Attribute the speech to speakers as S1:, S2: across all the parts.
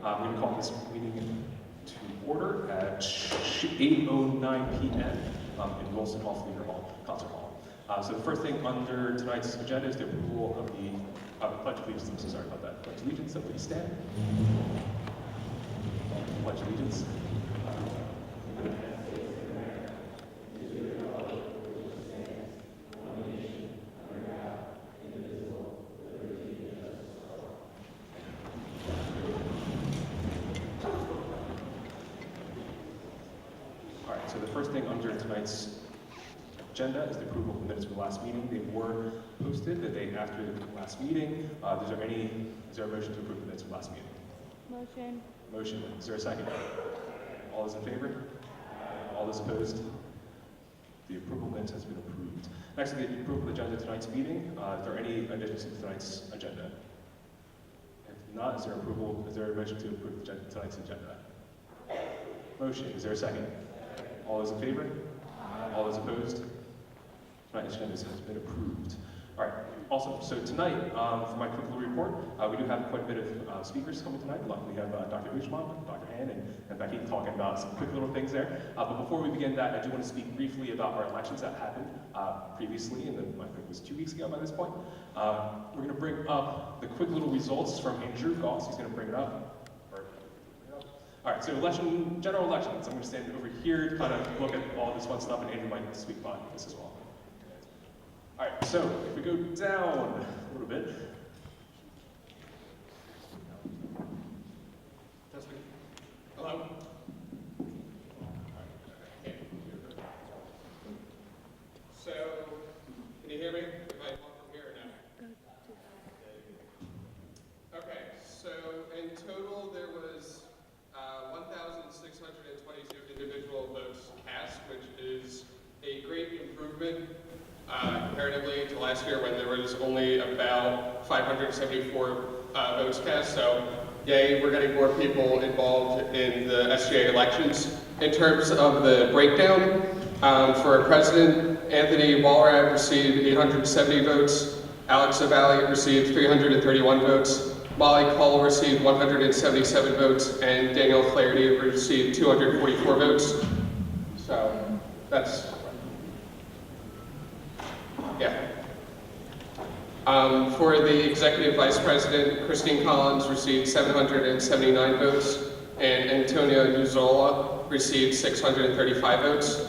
S1: We're going to call this meeting to order at 8:09 p.m. In Wilson Hall Theater Hall, Concert Hall. So the first thing under tonight's agenda is the approval of the Pledge of Allegiance. I'm so sorry about that. Pledge of Allegiance, so please stand. Pledge of Allegiance. So the first thing under tonight's agenda is the approval of the minutes from the last meeting. They were posted the day after the last meeting. Is there a motion to approve the minutes from the last meeting?
S2: Motion.
S1: Motion. Is there a second? All those in favor? All those opposed? The approval of minutes has been approved. Next, the approval of the agenda of tonight's meeting. Is there any additions to tonight's agenda? If not, is there a motion to approve tonight's agenda? Motion. Is there a second? All those in favor? All those opposed? Tonight's agenda has been approved. All right. Also, so tonight, for my quick little report, we do have quite a bit of speakers coming tonight. We have Dr. Hushman, Dr. Han, and Becky talking about some quick little things there. But before we begin that, I do want to speak briefly about our elections that happened previously, and then I think it was 2 weeks ago by this point. We're going to bring up the quick little results from Andrew Goss. He's going to bring it up. All right, so general elections. I'm going to stand over here to kind of look at all this fun stuff, and Andrew might speak about this as well. All right, so if we go down a little bit. Testing. Hello? So, can you hear me? If I walk from here or no? Okay, so in total there was 1,622 individual votes cast, which is a great improvement comparatively to last year when there was only about 574 votes cast. So, yay, we're getting more people involved in the SGA elections. In terms of the breakdown, for President, Anthony Walrab received 870 votes, Alex Zavalli received 331 votes, Molly Cole received 177 votes, and Daniel Flaherty received 244 votes. So that's, yeah. For the executive vice president, Christine Collins received 779 votes, and Antonio Nuzola received 635 votes.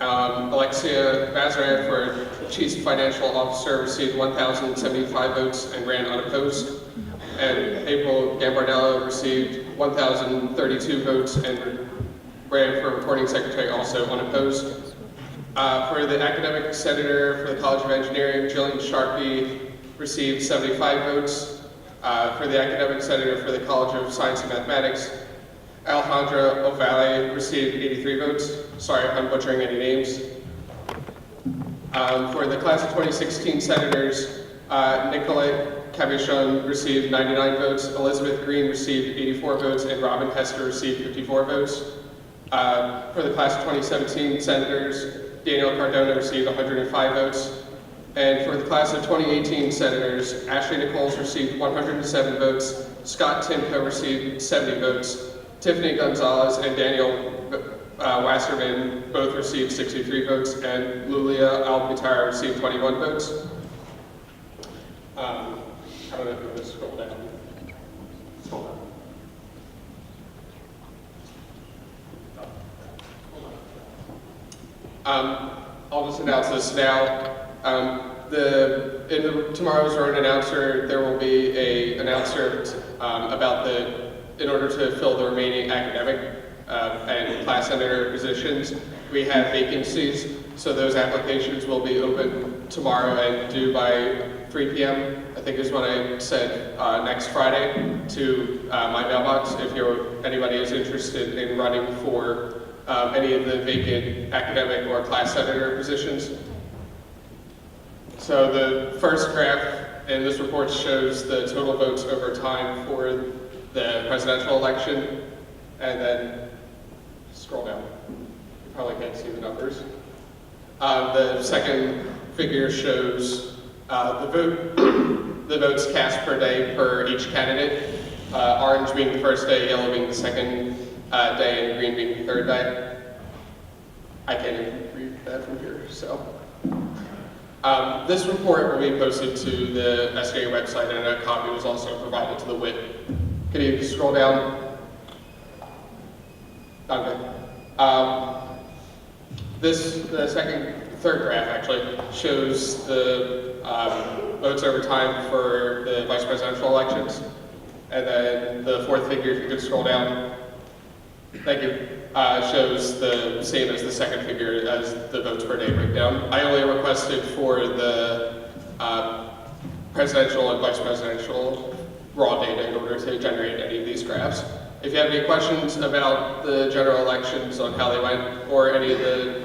S1: Alexia Bazaran for chief financial officer received 1,075 votes and ran unopposed. And April Gambardello received 1,032 votes and ran for recording secretary, also unopposed. For the academic senator for the College of Engineering, Jillian Sharkey received 75 votes. For the academic senator for the College of Science and Mathematics, Alejandra Ovalle received 83 votes. Sorry if I'm butchering any names. For the class of 2016 senators, Nicolette Cabichon received 99 votes, Elizabeth Green received 84 votes, and Robin Hester received 54 votes. For the class of 2017 senators, Daniel Cardona received 105 votes. And for the class of 2018 senators, Ashley Nichols received 107 votes, Scott Timko received 70 votes, Tiffany Gonzalez and Daniel Wasserman both received 63 votes, and Lulia Alpitara received 21 votes. I don't know if you want to scroll down. Scroll down. I'll just announce this now. In tomorrow's Road Announcer, there will be an announcer about in order to fill the remaining academic and class senator positions, we have vacancies, so those applications will be open tomorrow and due by 3 p.m. I think is what I said next Friday to my mailbox if anybody is interested in running for any of the vacant academic or class senator positions. So the first graph in this report shows the total votes over time for the presidential election, and then scroll down. You probably can't see the numbers. The second figure shows the votes cast per day per each candidate.
S2: orange being the first day, yellow being the second day, and green being the third day. I can't even read that from here, so. This report will be posted to the SGA website, and a copy was also provided to the WIT. Can you scroll down? Okay. The third graph actually shows the votes over time for the vice presidential elections. And then the fourth figure, if you could scroll down. Thank you. Shows the same as the second figure as the votes per day breakdown. I only requested for the presidential and vice presidential raw data in order to generate any of these graphs. If you have any questions about the general elections on how they went, or any of the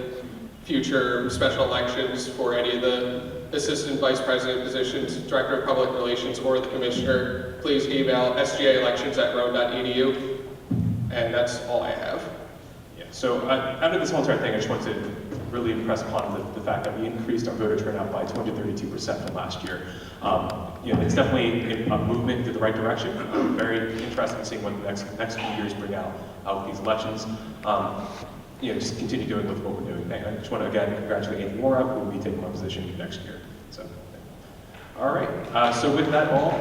S2: future special elections for any of the assistant vice president positions, director of public relations, or the commissioner, please email sgaelections@rowan.edu. And that's all I have.
S1: Yeah, so after this whole entire thing, I just want to really impress upon the fact that we increased our voter turnout by 232% from last year. It's definitely a movement in the right direction. Very interesting seeing what the next few years bring out with these elections. Just continue doing with what we're doing. And I just want to again congratulate Anthony Mora, who will be taking my position next year. So, all right. So with that all.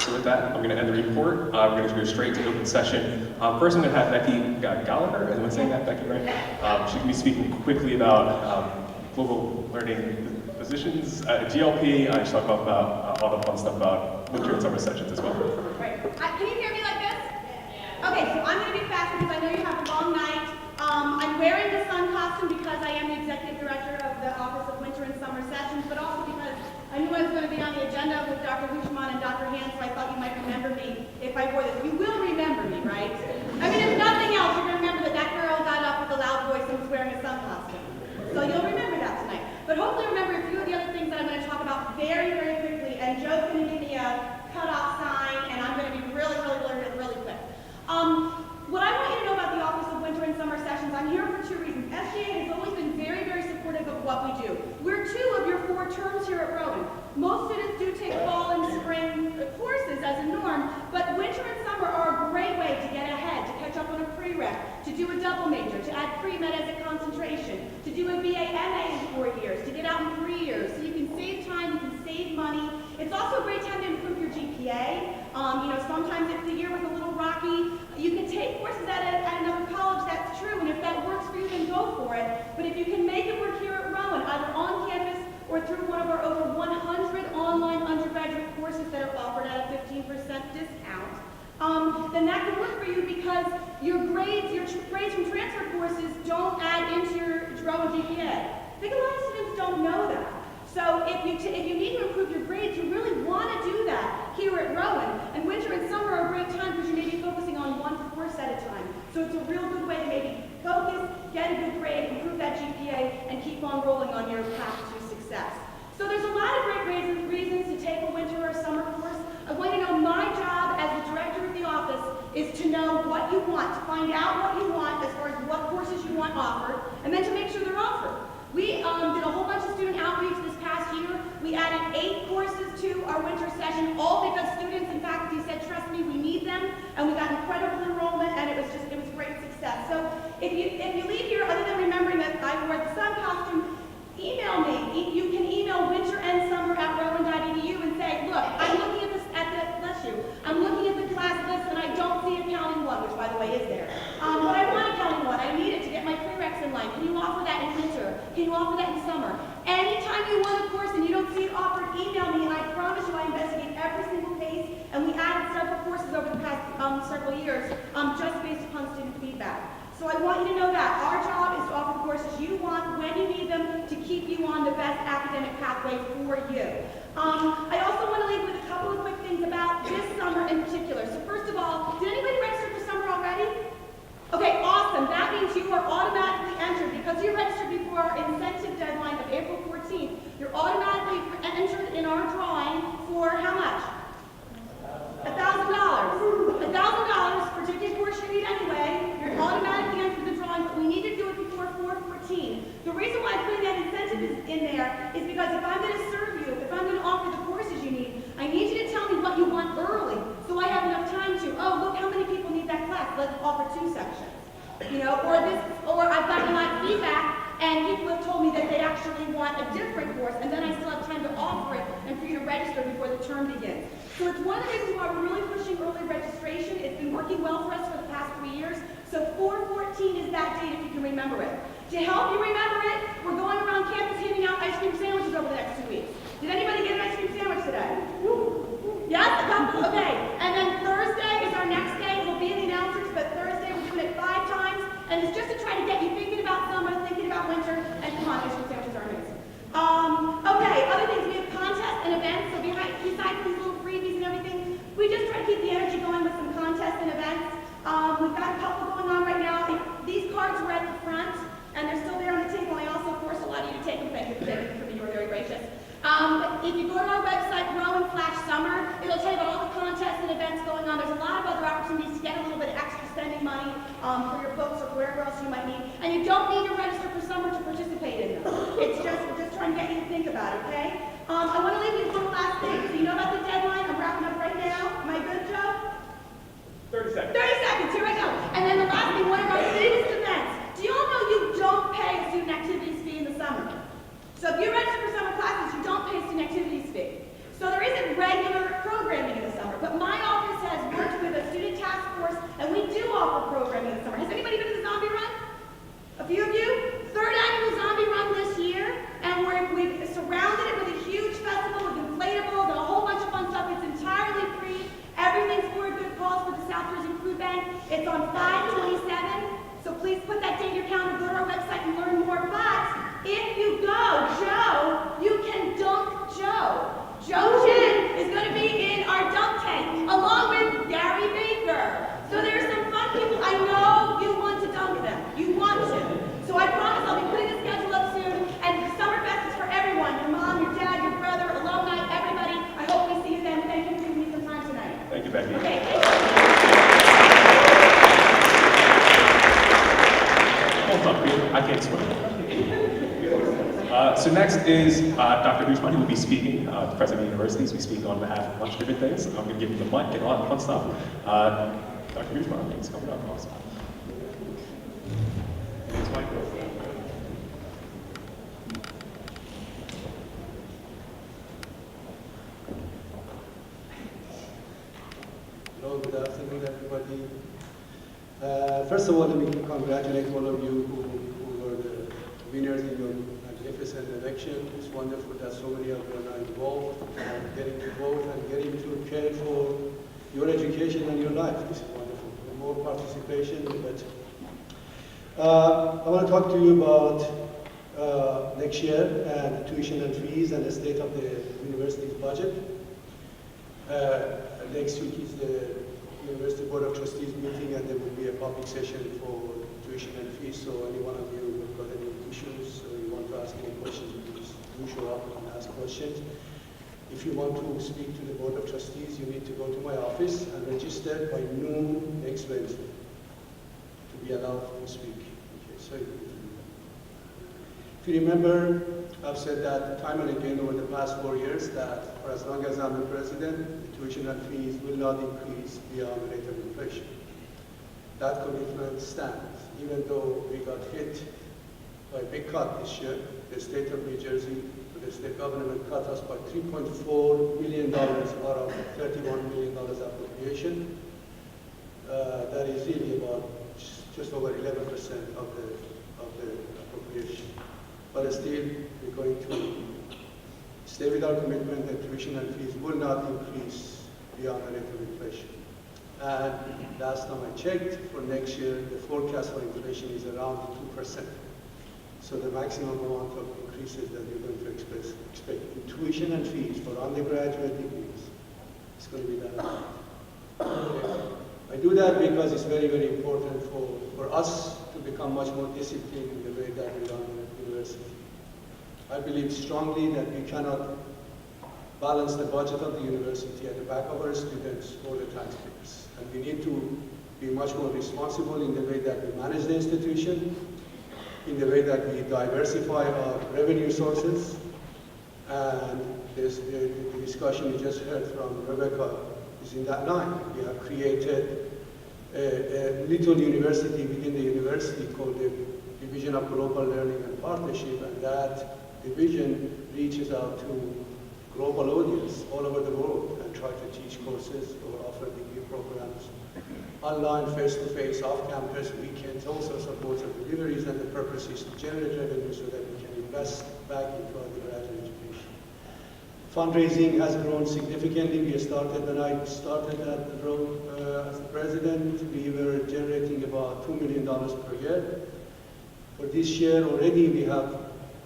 S1: So with that, I'm going to end the report. We're going to go straight to open session. First, I'm going to have Becky Gallagher. Is anyone saying that, Becky, right? She's going to be speaking quickly about global learning positions, GLP. She's talking about all the fun stuff about winter and summer sessions as well.
S3: Right. Can you hear me like this? Okay, so I'm going to be fast because I know you have a long night. I'm wearing the sun costume because I am the executive director of the Office of Winter and Summer Sessions, but also because I knew I was going to be on the agenda with Dr. Hushman and Dr. Hand, so I thought you might remember me if I wore this. You will remember me, right? I mean, if nothing else, you're going to remember that girl got up with a loud voice and was wearing a sun costume. So you'll remember that tonight. But hopefully remember a few of the other things that I'm going to talk about very, very quickly, and Joe's going to give me a cutoff sign, and I'm going to be really quick. What I want you to know about the Office of Winter and Summer Sessions, I'm here for two reasons. SGA has always been very, very supportive of what we do. We're 2 of your 4 terms here at Rowan. Most students do take fall and spring courses as a norm, but winter and summer are a great way to get ahead, to catch up on a prereq, to do a double major, to add pre-med as a concentration, to do a BA MA in 4 years, to get out in 3 years. So you can save time, you can save money. It's also a great time to improve your GPA. Sometimes if the year was a little rocky, you can take courses at another college, that's true, and if that works for you, then go for it. But if you can make it work here at Rowan, either on campus or through one of our over 100 online undergraduate courses that are offered at a 15% discount, then that can work for you because your grades from transfer courses don't add into your Rowan GPA. I think a lot of students don't know that. So if you need to improve your grades, you really want to do that here at Rowan. And winter and summer are a great time because you may be focusing on one course at a time. So it's a real good way to maybe focus, get a good grade, improve that GPA, and keep on rolling on your path to success. So there's a lot of great reasons to take a winter or summer course. I want you to know my job as the director of the office is to know what you want, to find out what you want as far as what courses you want offered, and then to make sure they're offered. We did a whole bunch of student outreach this past year. We added 8 courses to our winter session, all because students and faculty said, trust me, we need them, and we got incredible enrollment, and it was great success. So if you leave here, other than remembering that I wore the sun costume, email me. You can email winterandsummer@rowan.edu and say, look, I'm looking at I'm looking at the class list and I don't see accounting 1, which by the way is there. But I want accounting 1. I need it to get my prereqs in line. Can you offer that in winter? Can you offer that in summer? Anytime you want a course and you don't see it offered, email me, and I promise you I investigate every single case, and we added several courses over the past several years just based upon student feedback. So I want you to know that our job is to offer the courses you want when you need them to keep you on the best academic pathway for you. I also want to leave with a couple of quick things about this summer in particular. So first of all, did anybody register for summer already? Okay, awesome. That means you are automatically entered. Because you registered before our incentive deadline of April 14th, you're automatically entered in our drawing for how much? $1,000. $1,000 for taking a course you need anyway. You're automatically entered the drawing, but we need to do it before 4/14. The reason why I'm putting that incentive in there is because if I'm going to serve term begins. So it's one of the reasons why we're really pushing early registration. It's been working well for us for the past 3 years. So 4/14 is that date if you can remember it. To help you remember it, we're going around campus handing out ice cream sandwiches over the next 2 weeks. Did anybody get an ice cream sandwich today? Yes, a couple? Okay. And then Thursday is our next day. It'll be in the announcements, but Thursday we're doing it 5 times. And it's just to try to get you thinking about summer, thinking about winter, and come on, ice cream sandwiches are amazing. Okay, other things, we have contests and events. So besides these little freebies and everything, we just try to keep the energy going with some contests and events. We've got a couple going on right now. These cards were at the front, and they're still there on the table. I also forced a lot of you to take them. Thank you for taking them for me. You were very gracious. If you go to our website, Grow/Summer, it'll tell you about all the contests and events going on. There's a lot of other opportunities to get a little bit of extra spending money for your books or wherever else you might need. And you don't need to register for summer to participate in them. We're just trying to get you to think about it, okay? I want to leave you with one last thing. So you know about the deadline? I'm wrapping up right now. Am I good, Joe?
S1: 30 seconds.
S3: 30 seconds, here I go. And then the last thing, one of our biggest events. Do you all know you don't pay a student activities fee in the summer? So if you register for summer classes, you don't pay a student activities fee. So there isn't regular programming in the summer, but my office has worked with a student task force, and we do offer programming in the summer. Has anybody been to the zombie run? A few of you? 3rd annual zombie run this year, and we've surrounded it with a huge festival with inflatables and a whole bunch of fun stuff. It's entirely free. Everything's for a good cause for the South Jersey Food Bank. It's on 5/27, so please put that date in your calendar, go to our website and learn more. But if you go, Joe, you can dunk Joe. Joe Chin is going to be in our dunk tank, along with Gary Baker. So there's some fun people. I know you want to dunk them. You want to. So I promise I'll be putting the schedule up soon. And Summerfest is for everyone. Your mom, your dad, your brother, alumni, everybody. I hope we see you then. Thank you for giving me some time tonight.
S1: Thank you, Becky.
S3: Okay, thank you.
S1: Hold on, I can't swim. So next is Dr. Hushman, who will be speaking, the president of the university. We speak on behalf of a bunch of different things. I'm going to give him the mic and a lot of fun stuff. Dr. Hushman, thanks for coming up. Awesome. Here's the microphone.
S4: Hello, good afternoon, everybody. First of all, let me congratulate all of you who were the winners in your magnificent election. It's wonderful that so many of you are involved and getting to vote and getting to care for your education and your life. This is wonderful. The more participation, the better. I want to talk to you about next year and tuition and fees and the state of the university's budget. Next week is the University Board of Trustees meeting, and there will be a public session for tuition and fees. So any one of you who have got any issues or you want to ask any questions, please do show up and ask questions. If you want to speak to the Board of Trustees, you need to go to my office and register by noon next Wednesday to be allowed to speak. Okay, so if you remember, I've said that time and again over the past 4 years that for as long as I'm the president, the tuition and fees will not increase beyond the rate of inflation. That commitment stands. Even though we got hit by a big cut this year, the state of New Jersey, the state government cut us by $3.4 million out of $31 million appropriation. That is really about just over 11% of the appropriation. But still, we're going to stay with our commitment that tuition and fees will not increase beyond the rate of inflation. And last time I checked, for next year, the forecast for inflation is around 2%. So the maximum amount of increases that you're going to expect in tuition and fees for undergraduate degrees is going to be that amount. Okay. I do that because it's very, very important for us to become much more disciplined in the way that we run the university. I believe strongly that we cannot balance the budget of the university at the back of our students or the taxpayers. And we need to be much more responsible in the way that we manage the institution, in the way that we diversify our revenue sources. And the discussion you just heard from Rebecca is in that line. We have created a little university within the university called the Division of Global Learning and Partnership, and that division reaches out to global audience all over the world and try to teach courses or offer degree programs, online, face-to-face, off-campus, weekends, all sorts of modes of deliveries, and the purpose is to generate revenue so that we can invest back into undergraduate education. Fundraising has grown significantly. We started, when I started at the role as the president, we were generating about $2 million per year. For this year already we have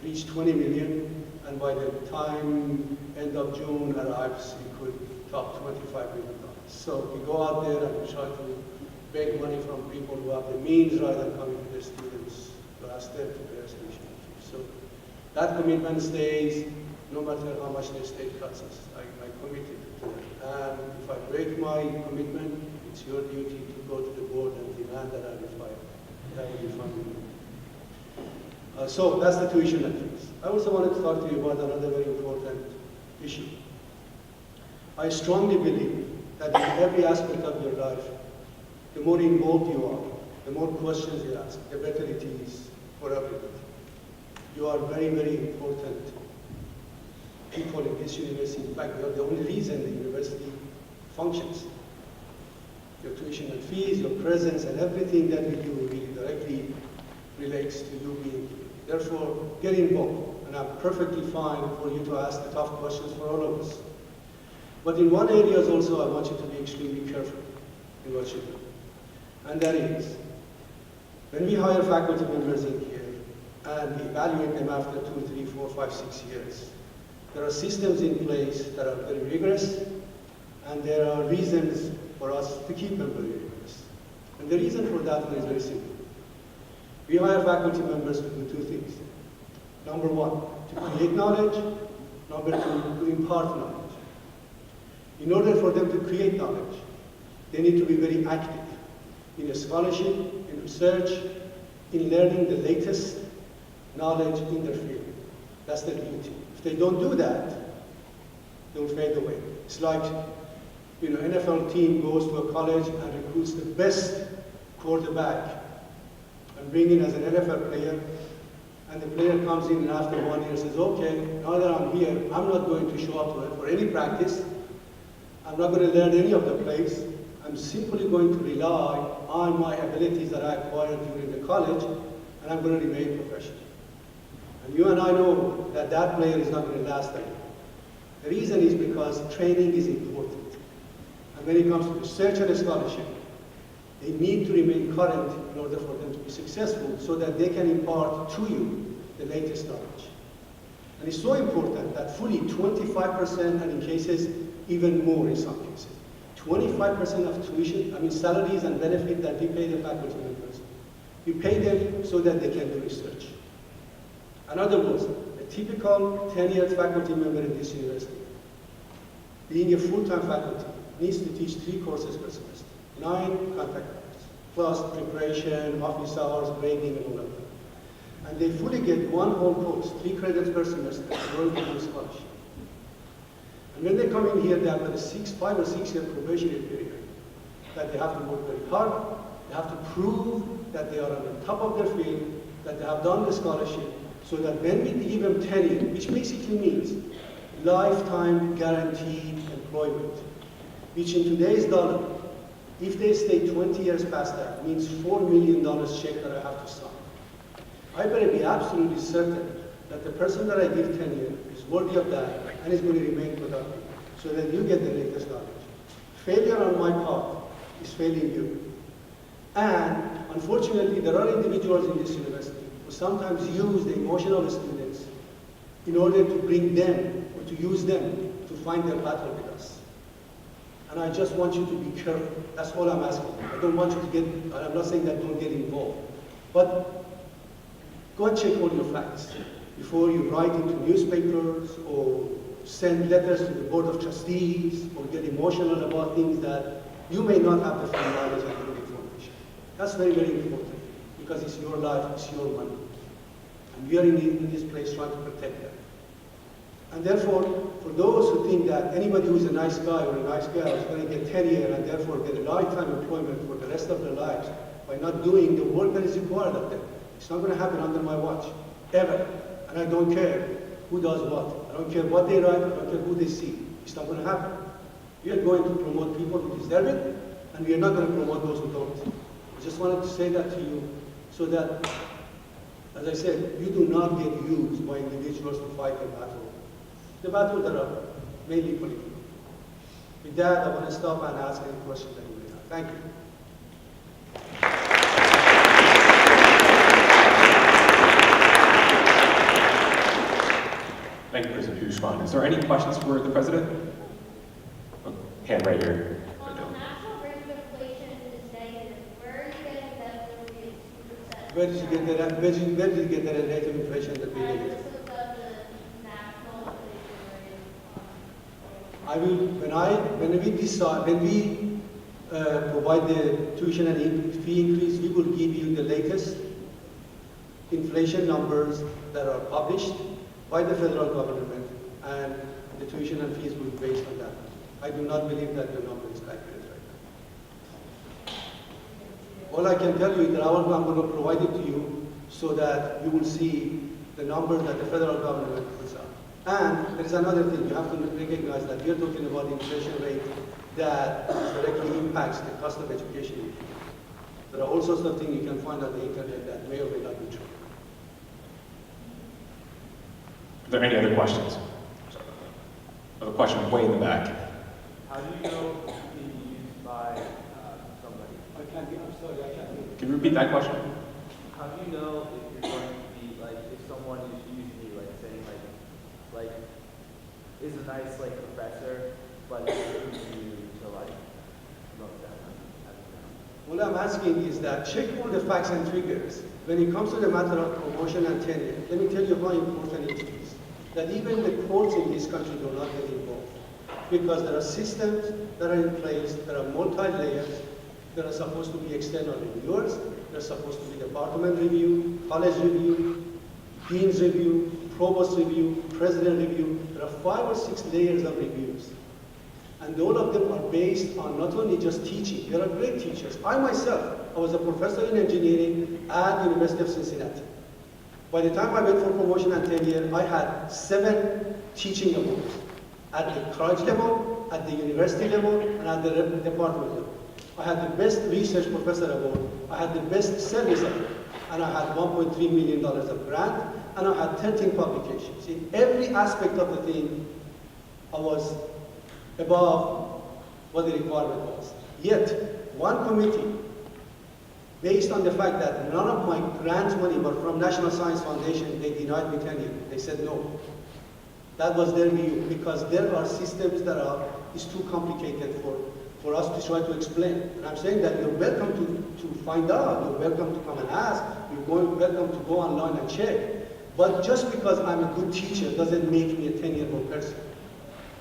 S4: reached 20 million, and by the time end of June arrives, we could top $25 million. So we go out there and we try to beg money from people who have the means rather than coming to their students to ask them to pay us tuition fees. So that commitment stays no matter how much the state cuts us. I committed to that. And if I break my commitment, it's your duty to go to the board and demand that I be fired. That would be fun with me. So that's the tuition and fees. I also wanted to talk to you about another very important issue. I strongly believe that in every aspect of your life, the more involved you are, the more questions you ask, the better it is for everybody. You are very, very important people in this university. In fact, you are the only reason the university functions. Your tuition and fees, your presence, and everything that we do really directly relates to you being here. Therefore, get involved, and I'm perfectly fine for you to ask the tough questions for all of us. But in one area also, I want you to be extremely careful in what you do. And that is, when we hire faculty members in here, and we evaluate them after 2, 3, 4, 5, 6 years, there are systems in place that are very rigorous, and there are reasons for us to keep them very rigorous. And the reason for that is very simple. We hire faculty members to do 2 things. Number 1, to create knowledge. Number 2, to impart knowledge. In order for them to create knowledge, they need to be very active in a scholarship, in research, in learning the latest knowledge in their field. That's their duty. If they don't do that, they'll fade away. It's like, NFL team goes to a college and recruits the best quarterback and bring in as an NFL player, and the player comes in and after 1 year says, okay, now that I'm here, I'm not going to show up for any practice. I'm not going to learn any of the plays. I'm simply going to rely on my abilities that I acquired during the college, and I'm going to remain professional. And you and I know that that player is not going to last that long. The reason is because training is important. And when it comes to research and scholarship, they need to remain current in order for them to be successful so that they can impart to you the latest knowledge. And it's so important that fully 25%, and in cases even more in some cases, 25% of tuition, salaries and benefit that we pay the faculty members, we pay them so that they can do research. In other words, a typical tenured faculty member in this university, being a full-time faculty, needs to teach 3 courses per semester, 9 contact hours, plus preparation, office hours, grading, and all of that. And they fully get 1 whole course, 3 credits per semester, going to do scholarship. And when they come in here, they have got a 5 or 6 year probationary period that they have to work very hard. They have to prove that they are on the top of their field, that they have done the scholarship, so that when we give them tenure, which basically means lifetime guaranteed employment, which in today's dollar, if they stay 20 years past that, means $4 million check that I have to sign. I better be absolutely certain that the person that I give tenure is worthy of that and is going to remain productive, so that you get the latest knowledge. Failure on my part is failing you. And unfortunately, there are individuals in this university who sometimes use the emotional students in order to bring them, or to use them to find their battle with us. And I just want you to be careful. That's all I'm asking. I don't want you to get, I'm not saying that don't get involved. But go and check all your facts before you write into newspapers or send letters to the Board of Trustees or get emotional about things that you may not have the full knowledge and full information. That's very, very important because it's your life, it's your money. And we are in this place trying to protect that. And therefore, for those who think that anybody who is a nice guy or a nice girl is going to get tenure and therefore get a lifetime employment for the rest of their lives by not doing the work that is required of them, it's not going to happen under my watch, ever. And I don't care who does what. don't care what they write, I don't care who they see. It's not going to happen. We are going to promote people who deserve it, and we are not going to promote those who don't. I just wanted to say that to you so that, as I said, you do not get used by individuals to fight a battle. The battles that are mainly political. With that, I want to stop and ask any questions that you may have. Thank you.
S1: Thank you, President Ushman. Is there any questions for the President? Oh, hand right here.
S5: On the national rate of inflation is negative. Where are you getting that 2%?
S4: Where did you get that? Where did you get that rate of inflation that we
S5: I
S4: negative?
S5: just looked up the national inflation rate.
S4: I will, when we provide the tuition and fee increase, we will give you the latest inflation numbers that are published by the federal government, and the tuition and fees will be based on that. I do not believe that the number is accurate right now. All I can tell you is that I'm going to provide it to you so that you will see the numbers that the federal government puts out. And there is another thing, you have to recognize that we are talking about inflation rate that directly impacts the cost of education. There are all sorts of things you can find on the internet that may or may not be true.
S1: Are there any other questions? I have a question way in the back.
S6: How do you know it's being used by somebody?
S4: I'm sorry, I can't hear you.
S1: Can you repeat that question?
S6: How do you know if you're going to be, like, if someone is using you, like, saying, like, is a nice, like, professor, but it's using you to, like, promote that?
S4: What I'm asking is that check all the facts and figures. When it comes to the matter of promotion and tenure, let me tell you how important it is that even the courts in this country do not get involved. Because there are systems that are in place, there are multi-layers, there are supposed to be external reviewers, there are supposed to be department review, college review, dean's review, provost review, president review. There are 5 or 6 layers of reviews. And all of them are based on not only just teaching, there are great teachers. I myself, I was a professor in engineering at University of Cincinnati. By the time I went for promotion and tenure, I had 7 teaching awards at the college level, at the university level, and at the department level. I had the best research professor award, I had the best service award, and I had $1.3 million of grant, and I had 13 publications. In every aspect of the thing, I was above what the requirement was. Yet, one committee, based on the fact that none of my grant money were from National Science Foundation, they denied me tenure. They said no. That was their view, because there are systems that is too complicated for us to try to explain. And I'm saying that you're welcome to find out, you're welcome to come and ask, welcome to go online and check. But just because I'm a good teacher doesn't make me a tenure person.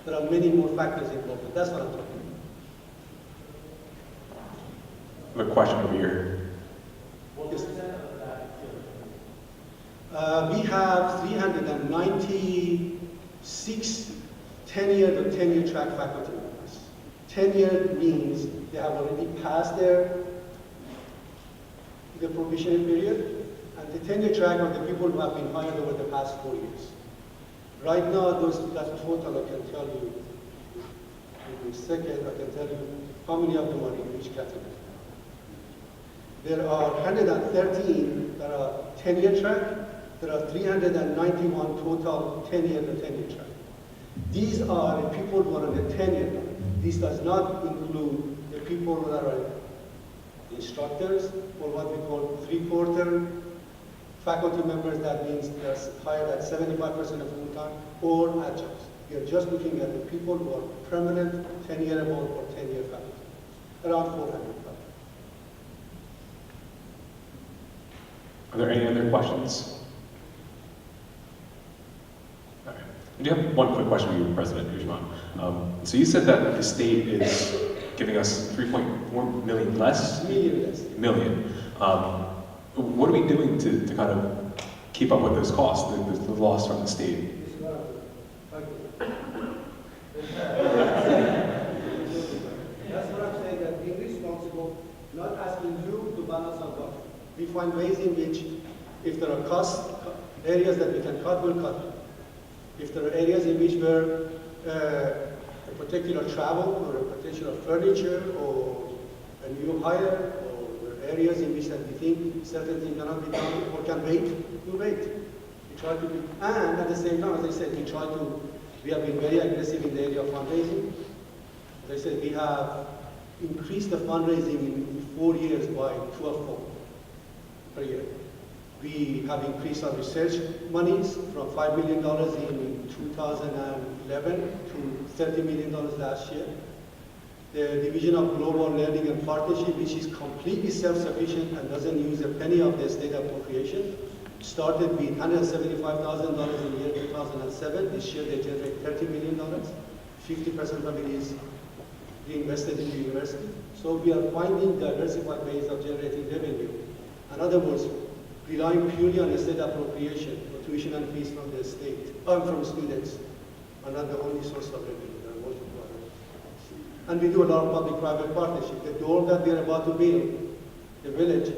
S4: There are many more factors involved, and that's what I'm talking about.
S1: I have a question over here.
S4: Yes. We have 396 tenured or tenure track faculty members. Tenured means they have already passed the probationary period, and the tenure track are the people who have been hired over the past 4 years. Right now, that total, I can tell you, in a second, I can tell you how many of them are in each category. There are 113 that are tenure track. There are 391 total tenured or tenure track. These are the people who are on the tenure line. This does not include the people who are instructors, or what we call 3/4 faculty members. That means they're hired at 75% of full time, or adjuncts. We are just looking at the people who are permanent, tenurable, or tenure faculty. Around 400.
S1: Are there any other questions? Okay. I do have one quick question for you, President Ushman. So you said that the state is giving us 3.4 million less? Million. What are we doing to kind of keep up with those costs, the loss from the state?
S4: That's what I'm saying, that being responsible, not asking you to balance our budget. We find ways in which, if there are areas that we can cut, we'll cut. If there are areas in which where a particular travel or a particular furniture or a new hire or areas in which that we think certain things cannot be done or can wait, we wait. We try to be, and at the same time, as I said, we have been very aggressive in the area of fundraising. As I said, we have increased the fundraising in 4 years by 12-fold per year. We have increased our research monies from $5 million in 2011 to $30 million last year. The Division of Global Learning and Partnership, which is completely self-sufficient and doesn't use a penny of the state appropriation, started with $175,000 in the year 2007. This year they generate $30 million. 50% of it is reinvested in the university. So we are finding diversified ways of generating revenue. In other words, relying purely on the state appropriation for tuition and fees from the state, from students, are not the only source of revenue. There are multiple others. And we do a lot of public-private partnership. The door that we are about to build, the village,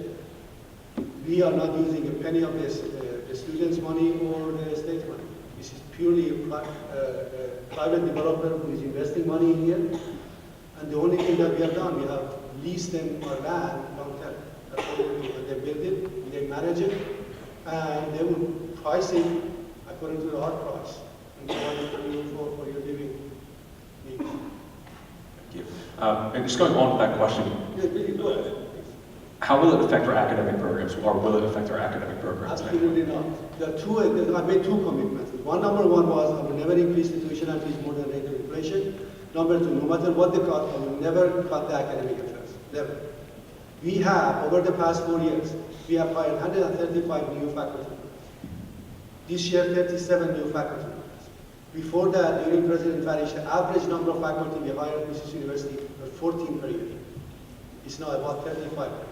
S4: we are not using a penny of the students' money or the state money. This is purely a private developer who is investing money in here. And the only thing that we have done, we have leased them our land long term. They build it, they manage it, and they will price it according to our price and for your living needs.
S1: Thank you. And just going on to that question,
S4: Yeah, really good.
S1: how will it affect our academic programs, or will it affect our academic programs?
S4: Absolutely not. There are two, I made two commitments. Number one was I will never increase the tuition and fees more than rate of inflation. Number two, no matter what the cut, I will never cut the academic affairs. Never. We have, over the past 4 years, we have hired 135 new faculty members. This year, 37 new faculty members. Before that, during President Farish, the average number of faculty we hired at Mrs. University were 14 per year. It's now about 35 per year.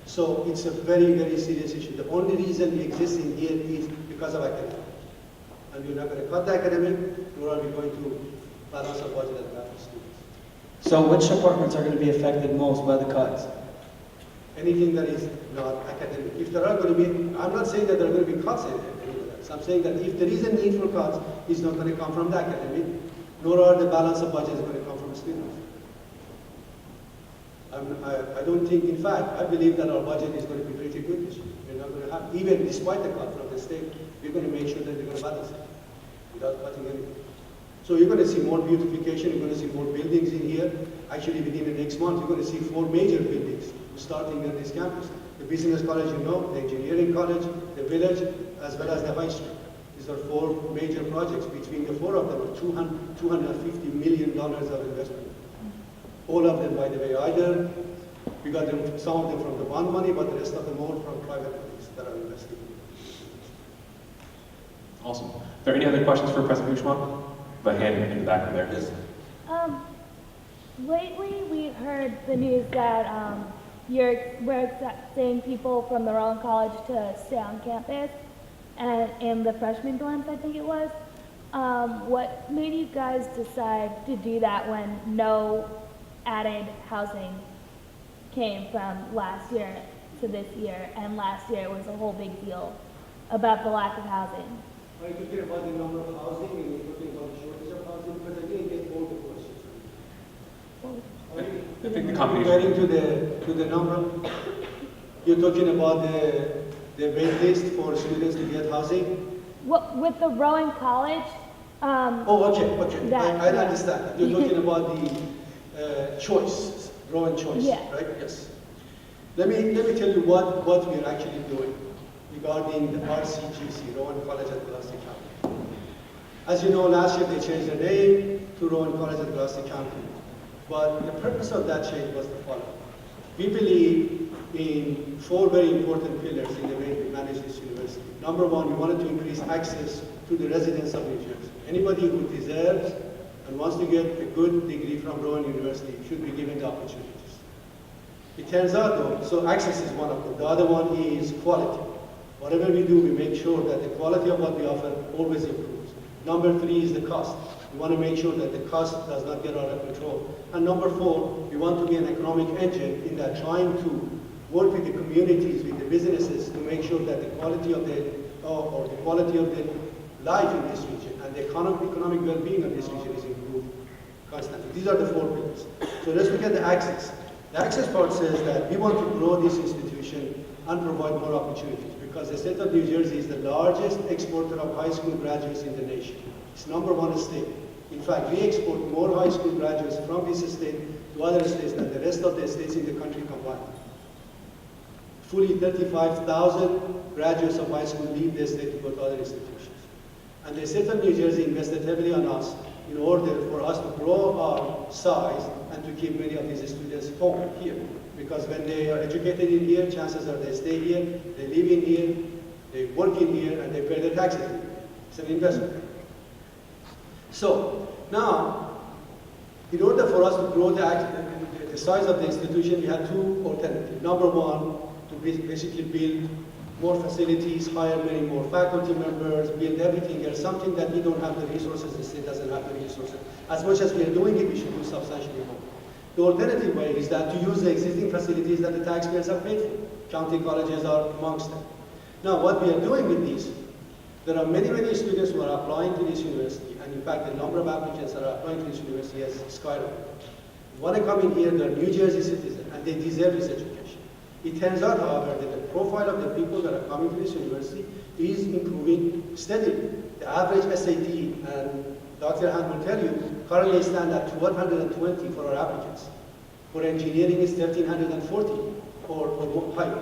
S4: So it's a very, very serious issue. The only reason we exist in here is because of academic. And we're not going to cut the academic, nor are we going to balance our budget and balance students.
S7: So which departments are going to be affected most by the cuts?
S4: Anything that is not academic. If there are going to be, I'm not saying that there are going to be cuts in it. So I'm saying that if there is a need for cuts, it's not going to come from the academic, nor are the balance of budget is going to come from the students. I don't think, in fact, I believe that our budget is going to be pretty good this year. We're not going to have, even despite the cut from the state, we're going to make sure that we're going to balance it without cutting anything. So you're going to see more beautification, you're going to see more buildings in here. Actually, within the next month, you're going to see 4 major buildings starting on this campus. The business college, you know, the engineering college, the village, as well as the high street. These are 4 major projects. Between the 4 of them are $250 million of investment. All of them, by the way, either we got them, some of them from the bond money, but the rest of them all from private companies that are investing.
S1: Awesome. Are there any other questions for President Bushman? The hand in the back over there.
S4: Yes.
S8: Lately, we've heard the news that we're accepting people from their own college to stay on campus, and in the freshman dorms, I think it was. What made you guys decide to do that when no added housing came from last year to this year, and last year it was a whole big deal about the lack of housing?
S4: Are you talking about the number of housing and you're talking about the shortage of housing? Because I didn't get all the questions.
S1: I think the combination.
S4: Referring to the number, you're talking about the wait list for students to get housing?
S8: With the Rowan College,
S4: Okay.
S8: That,
S4: I understand. You're talking about the choice, Rowan choice,
S8: Yeah.
S4: right? Yes. Let me tell you what we're actually doing regarding the RCGC, Rowan College at Glasgow County. As you know, last year they changed their name to Rowan College at Glasgow County. But the purpose of that change was the following. We believe in 4 very important pillars in the way we manage this university. Number 1, we wanted to increase access to the residents of New Jersey. Anybody who deserves and wants to get a good degree from Rowan University should be given the opportunities. It turns out though, so access is one of them. The other one is quality. Whatever we do, we make sure that the quality of what we offer always improves. Number 3 is the cost. We want to make sure that the cost does not get out of control. And number 4, we want to be an economic engine in that trying to work with the communities, with the businesses to make sure that the quality of the life in this region, and the economic well-being of this region is improved constantly. These are the 4 pillars. So let's look at the access. The access part says that we want to grow this institution and provide more opportunities, because the state of New Jersey is the largest exporter of high school graduates in the nation. It's #1 state. In fact, we export more high school graduates from this state to other states than the rest of the states in the country combined. Fully 35,000 graduates of high school leave the state to go to other institutions. And the state of New Jersey invested heavily on us in order for us to grow our size and to keep many of these students home here. Because when they are educated in here, chances are they stay here, they live in here, they work in here, and they pay their taxes in here. It's an investment. So now, in order for us to grow the size of the institution, we had 2 alternatives. #1, to basically build more facilities, hire many more faculty members, build everything else, something that we don't have the resources, the state doesn't have the resources. As much as we are doing it, we should do substantially more. The alternative way is that to use the existing facilities that the taxpayers have paid for. County colleges are amongst them. Now, what we are doing with these, there are many, many students who are applying to this university, and in fact, the number of applicants that are applying to this university has skyrocketed. They want to come in here, they're New Jersey citizens, and they deserve this education. It turns out, however, that the profile of the people that are coming to this university is improving steadily. The average SAT, and Dr. Hunt will tell you, currently stand at 1,220 for our applicants. For engineering, it's 1,340 or higher.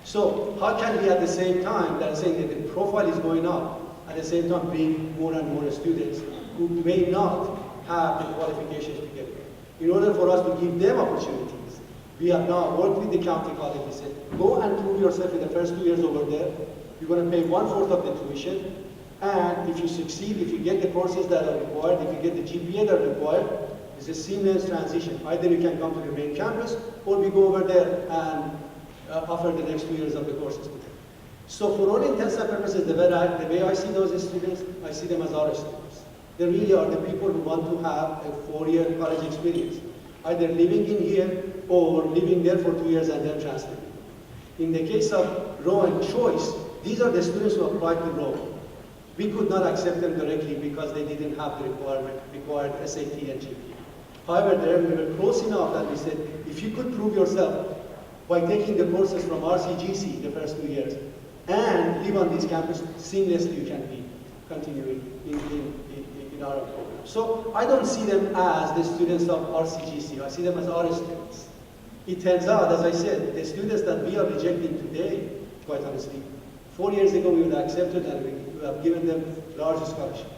S4: So how can we at the same time, that is saying that the profile is going up, at the same time bring more and more students who may not have the qualifications to get there? In order for us to give them opportunities, we have now worked with the county college and said, go and prove yourself in the first 2 years over there. You're going to pay 1/4 of the tuition, and if you succeed, if you get the courses that are required, if you get the GPA that are required, it's a seamless transition. Either you can come to the main campus, or we go over there and offer the next 2 years of the courses to them. So for all intents and purposes, the way I see those students, I see them as our students. They really are the people who want to have a 4-year college experience, either living in here or living there for 2 years and then transferring. In the case of Roe and Choice, these are the students who applied to Roe. We could not accept them directly because they didn't have the required SAT and GPA. However, we were close enough that we said, if you could prove yourself by taking the courses from RCGC the first 2 years and live on this campus, seamlessly you can be continuing in our program. So I don't see them as the students of RCGC, I see them as our students. It turns out, as I said, the students that we are rejecting today, quite honestly, 4 years ago we would have accepted and we would have given them large scholarship.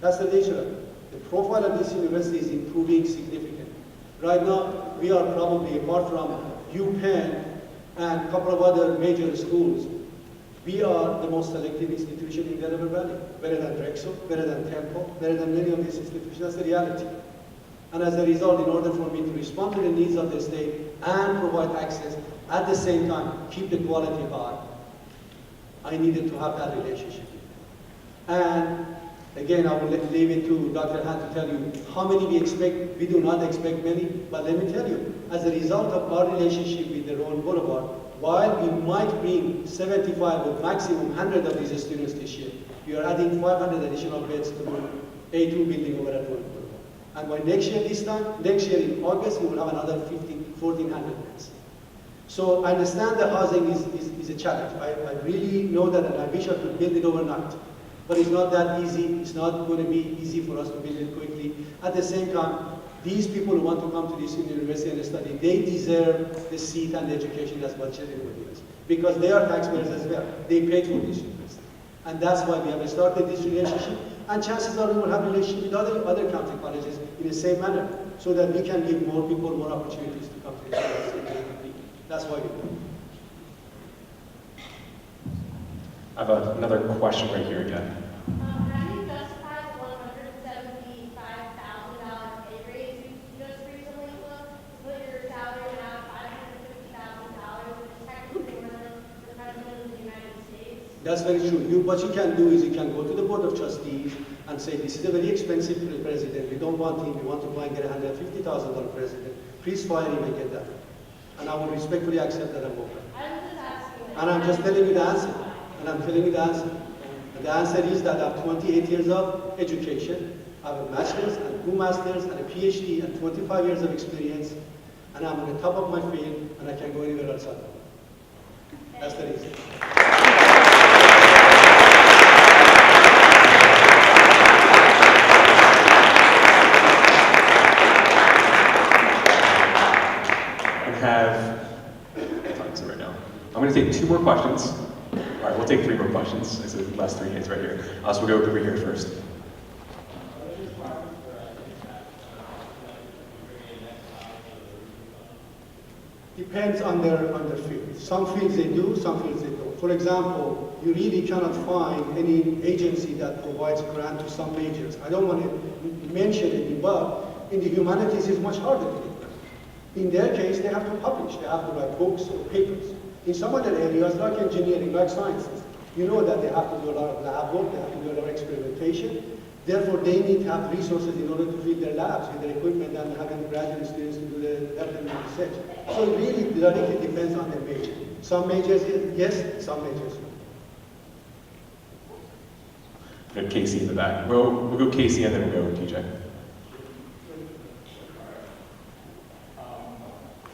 S4: That's the nature of it. The profile of this university is improving significantly. Right now, we are probably, apart from UPenn and a couple of other major schools, we are the most selective institution in Delaware Valley. Better than Drexel, better than Temple, better than many of these institutions. That's the reality. And as a result, in order for me to respond to the needs of the state and provide access, at the same time, keep the quality high, I needed to have that relationship. And again, I will leave it to Dr. Hunt to tell you how many we expect. We do not expect many, but let me tell you, as a result of our relationship with the Rowan Boulevard, while we might bring 75 or maximum 100 of these students this year, we are adding 500 additional beds to the A2 building over at Rowan Boulevard. And by next year this time, next year in August, we will have another 1,400 beds. So I understand the housing is a challenge. I really know that, and I wish I could build it overnight. But it's not that easy. It's not going to be easy for us to build it quickly. At the same time, these people who want to come to this university and study, they deserve the seat and the education as much as everybody else. Because they are taxpayers as well. They paid for this university. And that's why we have started this relationship. And chances are we will have a relationship with other county colleges in the same manner, so that we can give more people more opportunities to come to this university. That's why we do it.
S1: I have another question right here again.
S5: How do you justify the $175,000 pay raise you just recently took to put your salary now at $550,000, which is technically more than the President of the United States?
S4: That's very true. What you can do is you can go to the Board of Trustees and say, this is a very expensive president. We don't want him. We want to go and get a $150,000 president. Please fire him and get that. And I will respectfully accept that and vote.
S5: I'm just asking.
S4: And I'm just telling you the answer. And I'm telling you the answer. And the answer is that I have 28 years of education. I have a master's and 2 masters and a PhD and 25 years of experience. And I'm on the top of my field, and I can go anywhere else I want. That's the reason.
S1: Right now. I'm going to take 2 more questions. All right, we'll take 3 more questions. I said the last 3 hands right here. So we'll go over here first.
S4: Depends on their field. Some fields they do, some fields they don't. For example, you really cannot find any agency that provides grant to some majors. I don't want to mention any, but in the humanities it's much harder to get grant. In their case, they have to publish. They have to write books or papers. In some other areas, like engineering, like sciences, you know that they have to do a lot of lab work, they have to do a lot of experimentation. Therefore, they need to have resources in order to feed their labs with their equipment and having graduate students to do the development research. So it really directly depends on the major. Some majors, yes, some majors, no.
S1: We have Casey in the back. We'll go Casey and then we'll go TJ.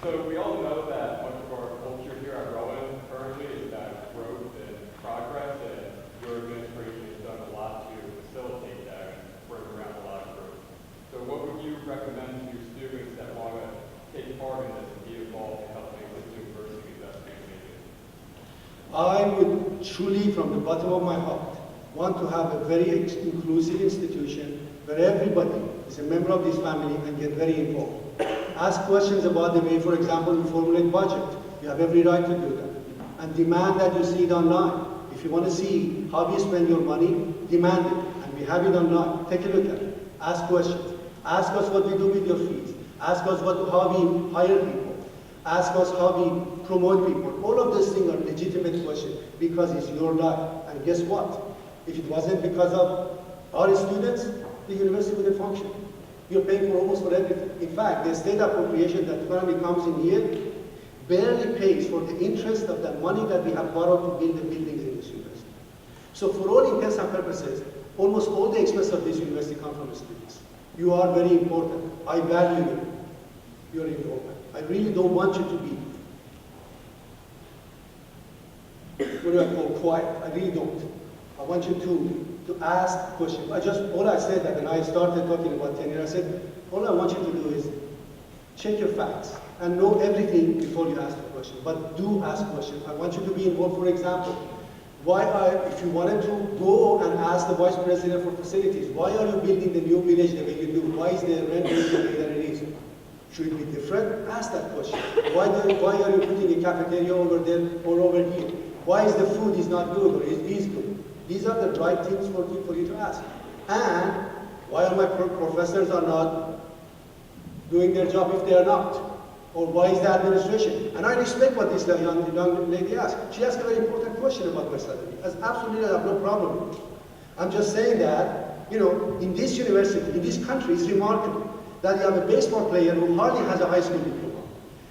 S9: So we all know that much of our culture here at Rowan currently is that growth and progress, and your administration has done a lot to facilitate that and bring around a lot of growth. So what would you recommend to your students that want to take part in this and be involved in helping this university that's being made?
S4: I would truly, from the bottom of my heart, want to have a very inclusive institution where everybody is a member of this family and get very involved. Ask questions about the way, for example, you formulate budget. You have every right to do that. And demand that you see it online. If you want to see how you spend your money, demand it. And we have it online. Take a look at it. Ask questions. Ask us what we do with your fees. Ask us how we hire people. Ask us how we promote people. All of those things are legitimate questions because it's your life. And guess what? If it wasn't because of our students, the university wouldn't function. You're paying for almost for everything. In fact, the state appropriation that currently comes in here barely pays for the interest of the money that we have borrowed to build the buildings in this university. So for all intents and purposes, almost all the expense of this university come from the students. You are very important. I value your involvement. I really don't want you to be, what do I call, quiet. I really don't. I want you to ask questions. All I said that when I started talking about tenure, I said, all I want you to do is check your facts and know everything before you ask the question. But do ask questions. I want you to be involved. For example, if you wanted to go and ask the vice president for facilities, why are you building the new village the way you do? Why is the rent the way that it is? Should it be different? Ask that question. Why are you putting a cafeteria over there or over here? Why is the food is not good or is good? These are the right things for you to ask. And why are my professors are not doing their job if they are not? Or why is the administration? And I respect what this young lady asked. She asked a very important question about my salary. That's absolutely, I have no problem with it. I'm just saying that, in this university, in this country, it's remarkable that you have a baseball player who hardly has a high school diploma.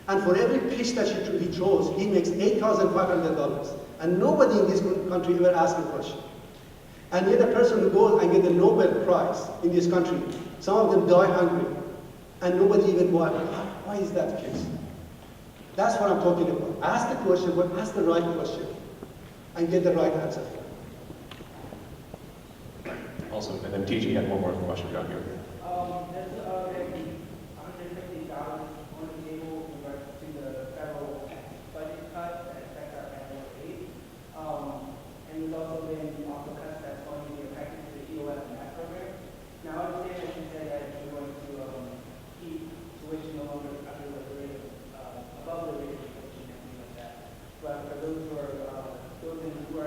S4: And for every pitch that he throws, he makes $8,500. And nobody in this country ever asks a question. And yet a person who goes and gets the Nobel Prize in this country, some of them die hungry. And nobody even wonders, why is that the case? That's what I'm talking about. Ask the question, but ask the right question. And get the right answer.
S1: Awesome. And then TJ had one more question down here.
S10: There's already $150 on the table in regards to the federal budget cuts that affect our annual aid. And there's also been cuts that's going to be affected to the EOS math program. Now, I understand that you said that you're going to keep tuition no longer under the rate above the rate of inflation and things like that. But for those who are in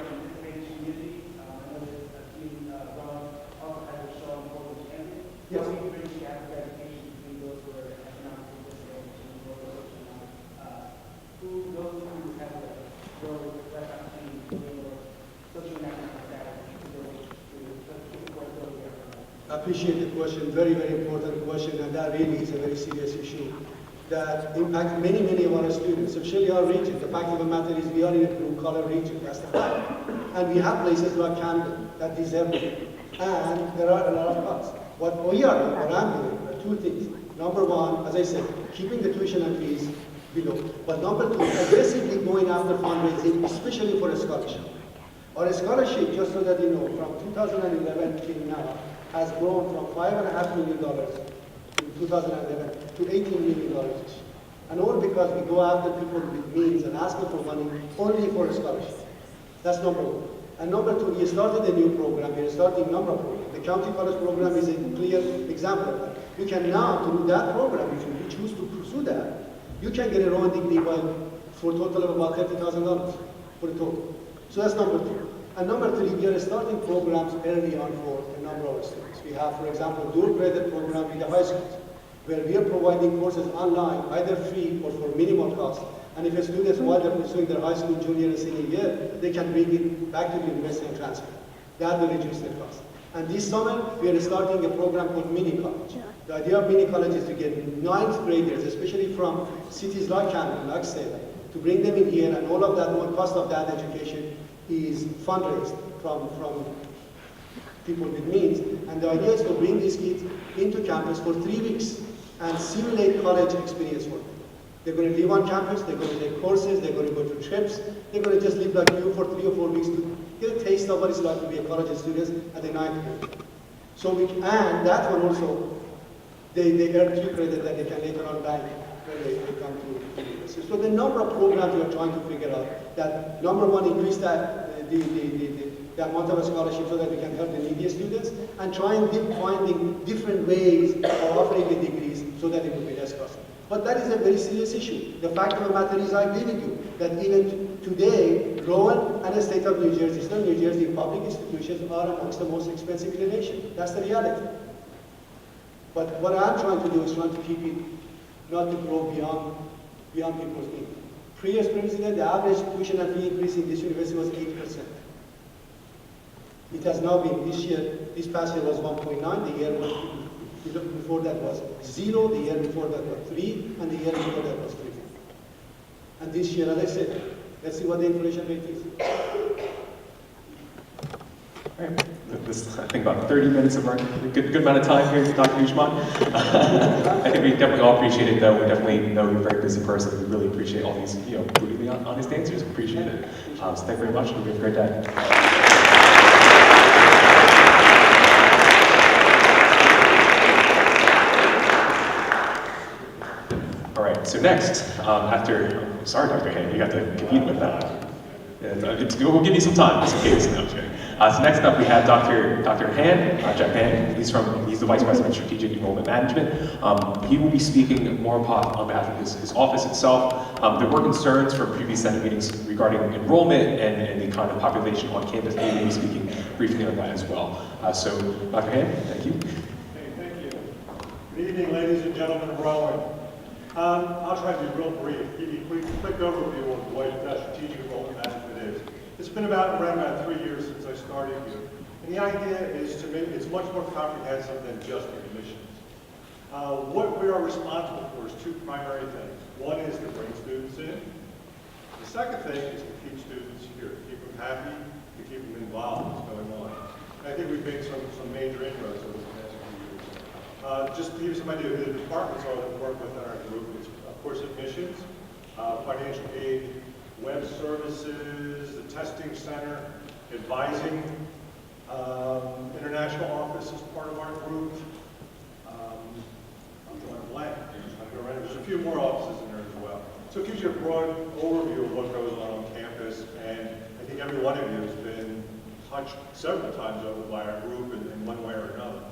S10: anticipated community, I know that Team Ron also has a strong local champion.
S4: Yes.
S10: So we bridge the gap of education between those who are economically disadvantaged and those who are not. Those who have a real less opportunity or socioeconomic status to support those who are.
S4: I appreciate the question, very, very important question, and that really is a very serious issue that impacts many, many of our students, especially our region. The fact of the matter is we are in a blue-collar region, that's the fact. And we have places like Camden that deserve it. And there are a lot of cuts. What I'm doing are two things. Number one, as I said, keeping the tuition and fees below. But number two, aggressively going after fundraising, especially for a scholarship. Our scholarship, just so that you know, from 2011 till now, has grown from $5.5 million in 2011 to $18 million. And all because we go after people with means and ask them for money only for a scholarship. That's number one. And number two, we started a new program. We are starting a number of programs. The county college program is a clear example of that. You can now, through that program, if you choose to pursue that, you can get a Rowan degree for a total of about $30,000 for the total. So that's number two. And number three, we are starting programs early on for a number of students. We have, for example, a dual credit program with the high schools, where we are providing courses online, either free or for minimal cost. And if a student, while they're pursuing their high school junior and senior year, they can bring it back to the university and transfer. That will reduce their cost. And this summer, we are starting a program called Mini College. The idea of Mini College is to get 9th graders, especially from cities like Camden, like Salem, to bring them in here, and all of that, one cost of that education is fundraised from people with means. And the idea is to bring these kids into campus for 3 weeks and simulate college experience for them. They're going to live on campus, they're going to take courses, they're going to go to trips, they're going to just live like you for 3 or 4 weeks to get a taste of what it's like to be a college student at the 9th grade. So and that one also, they earn 2 credit that they can later on bank when they come to university. So the number of programs we are trying to figure out, that number one, increase that the amount of a scholarship so that we can help the needy students, and trying finding different ways of offering the degrees so that it will be less costly. But that is a very serious issue. The fact of the matter is, I agree with you, that even today, Rowan and the state of New Jersey, still New Jersey public institutions are amongst the most expensive in the nation. That's the reality. But what I'm trying to do is trying to keep it, not to grow beyond people's needs. Previous president, the average tuition and fee increase in this university was 8%. It has now been, this past year was 1.9, the year before that was 0, the year before that was 3, and the year before that was 3. And this year, as I said, let's see what the inflation rate is.
S1: All right. This, I think, about 30 minutes of our good amount of time here, Dr. Ushman. I think we definitely all appreciate it, though. We definitely know you're a very busy person. We really appreciate all these, brutally honest answers. Appreciate it. So thank you very much. Hope you have a great day. All right, so next, sorry, Dr. Hand, you got to compete with that. We'll give you some time, just in case. No, I'm just kidding. So next up, we have Dr. Hand, Jack Hand. He's the Vice President of Strategic Enrollment Management. He will be speaking more on behalf of his office itself. There were concerns from previous Senate meetings regarding enrollment and the kind of population on campus. He will be speaking briefly on that as well. So, Dr. Hand, thank you.
S11: Okay, thank you. Good evening, ladies and gentlemen of Rowan. I'll try to be real brief, give you a quick overview of what strategic enrollment management is. It's been around about 3 years since I started here. And the idea is to make it's much more comprehensive than just admissions. What we are responsible for is 2 primary things. One is to bring students in. The second thing is to keep students here, to keep them happy, to keep them involved in what's going on. And I think we've made some major inroads over the past few years. Just to give you some idea of who the departments are that we work with in our group, it's of course admissions, financial aid, web services, the testing center, advising, international office is part of our group. I'm drawing a blank. There's a few more offices in there as well. So it gives you a broad overview of what goes on campus, and I think every one of you has been touched several times over by our group in one way or another.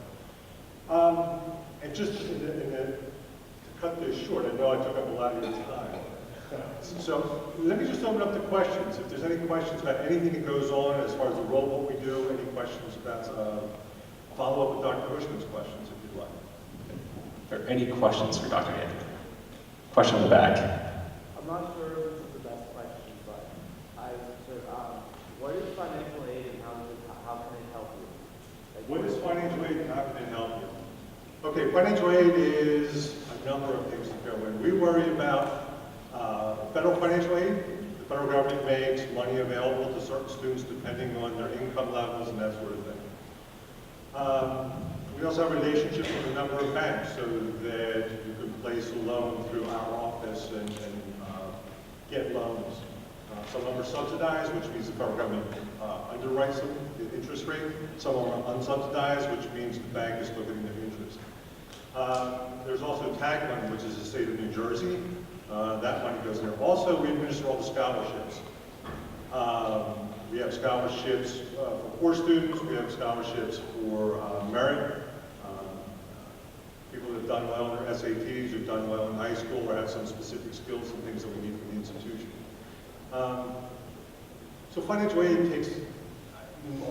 S11: And just to cut this short, I know I took up a lot of your time. So let me just open up to questions. If there's any questions about anything that goes on as far as the role, what we do, any questions about, follow up with Dr. Ushman's questions if you'd like.
S1: Are there any questions for Dr. Hand? Question in the back.
S6: I'm not sure if this is the best question, but what is financial aid and how can it help you?
S11: What is financial aid and how can it help you? Okay, financial aid is a number of things that go in. We worry about federal financial aid, the federal government makes money available to certain students depending on their income levels and that sort of thing. We also have relationships with a number of banks so that you can place a loan through our office and get loans. Some of them are subsidized, which means the federal government underwrites them, the interest rate. Some of them are unsubsidized, which means the bank is still getting their interest. There's also TAG money, which is the state of New Jersey. That money goes there. Also, we administer all the scholarships. We have scholarships for poor students. We have scholarships for merit. People that have done well in their SATs, who've done well in high school, or have some specific skills and things that we need for the institution. So financial aid takes,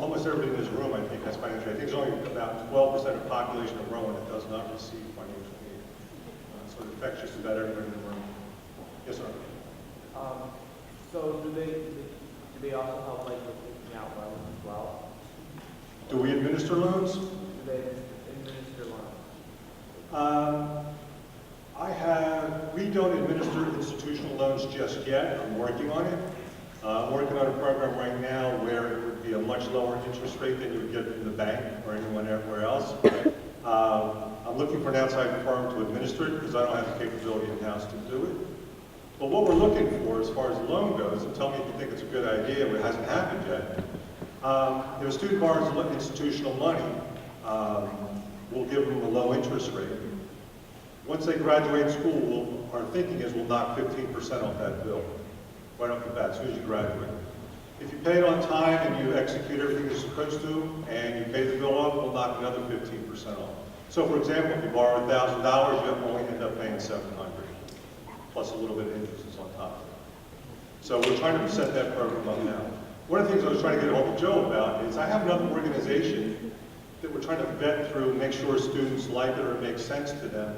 S11: almost everybody in this room, I think, has financial aid. I think there's only about 12% of the population of Rowan that does not receive financial aid. So it affects just about everybody in the room. Yes, sir.
S6: So do they also help like with taking out loans as well?
S11: Do we administer loans?
S6: Do they administer loans?
S11: We don't administer institutional loans just yet. I'm working on it. I'm working on a program right now where it would be a much lower interest rate than you would get from the bank or anyone everywhere else. I'm looking for an outside firm to administer it because I don't have the capability in-house to do it. But what we're looking for as far as the loan goes, and tell me if you think it's a good idea, but it hasn't happened yet. If a student borrows institutional money, we'll give them a low interest rate. Once they graduate school, our thinking is we'll knock 15% off that bill, right off the bat, as soon as you graduate. If you pay it on time and you execute everything you're supposed to, and you pay the bill off, we'll knock another 15% off. So for example, if you borrow $1,000, you only end up paying $700, plus a little bit of interest is on top of it. So we're trying to set that program up now. One of the things I was trying to get a hold of Joe about is I have another organization that we're trying to vet through, make sure students like it or it makes sense to them,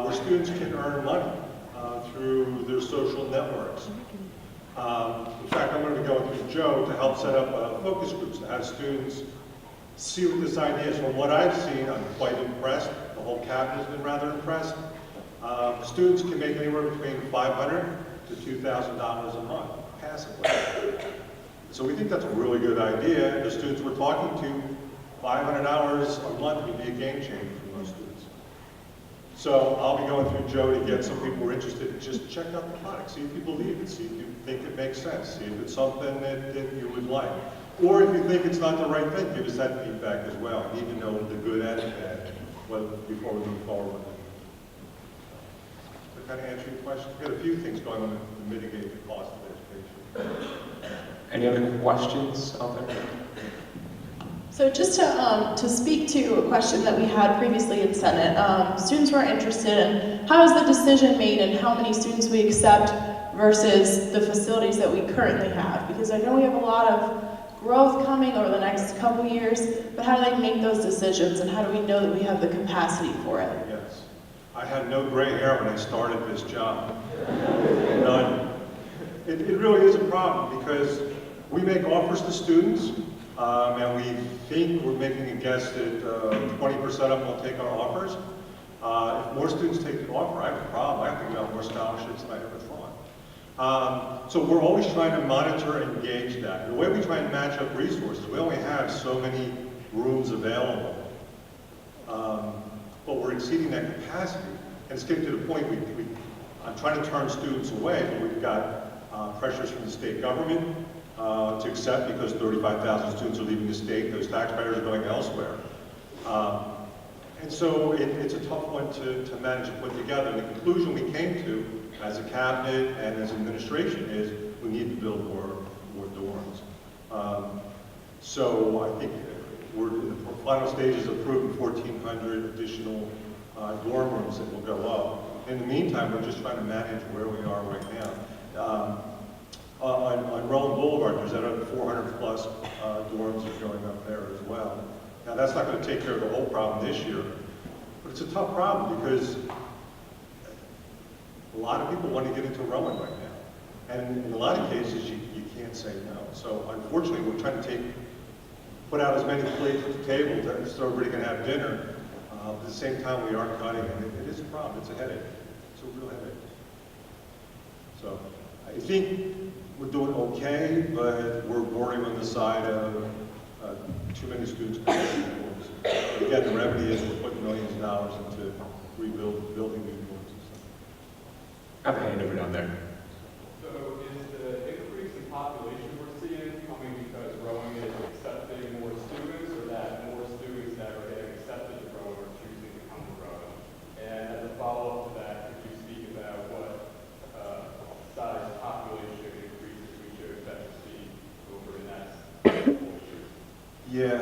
S11: where students can earn money through their social networks. In fact, I'm going to be going through Joe to help set up focus groups to have students see what this idea is. From what I've seen, I'm quite impressed. The whole cabinet has been rather impressed. Students can make anywhere between $500 to $2,000 a month passively. So we think that's a really good idea. The students we're talking to, 500 hours a month would be a game changer for most students. So I'll be going through Joe to get some people who are interested in just check out the product, see if you believe it, see if you think it makes sense, see if it's something that you would like. Or if you think it's not the right thing, give us that feedback as well. We need to know the good and the bad before we move forward with it. To kind of answer your question, we've got a few things going on to mitigate the cost of education.
S1: Any other questions out there?
S12: So just to speak to a question that we had previously in Senate, students were interested in how is the decision made and how many students we accept versus the facilities that we currently have? Because I know we have a lot of growth coming over the next couple years, but how do they make those decisions and how do we know that we have the capacity for it?
S11: Yes. I had no gray hair when I started this job. None. It really is a problem because we make offers to students, and we think we're making a guess that 20% of them will take our offers. If more students take the offer, I have a problem. I have to give out more scholarships than I ever thought. So we're always trying to monitor and gauge that. The way we try and match up resources, we only have so many rooms available, but we're exceeding that capacity. And it's getting to the point I'm trying to turn students away, but we've got pressures from the state government to accept because 35,000 students are leaving the state, those taxpayers are going elsewhere. And so it's a tough one to manage and put together. And the conclusion we came to as a cabinet and as administration is we need to build more dorms. So I think we're in the final stages of approving 1,400 additional dorm rooms that will go up. In the meantime, we're just trying to manage where we are right now. On Rowan Boulevard, there's another 400 plus dorms that are going up there as well. Now that's not going to take care of the whole problem this year, but it's a tough problem because a lot of people want to get into Rowan right now. And in a lot of cases, you can't say no. So unfortunately, we're trying to put out as many plates at the table so everybody can have dinner. At the same time, we are cutting, and it is a problem. It's a headache. It's a real headache. So I think we're doing okay, but we're bordering on the side of too many students coming to uniforms. Again, the remedy is we're putting millions of dollars into building uniforms and stuff.
S1: I have a hand over down there.
S9: So is the increase in population we're seeing coming because Rowan is accepting more students, or that more students that are getting accepted to Rowan are choosing to come to Rowan? And as a follow-up to that, could you speak about what size population increases we should expect to see over the next 4 years?
S11: Yeah,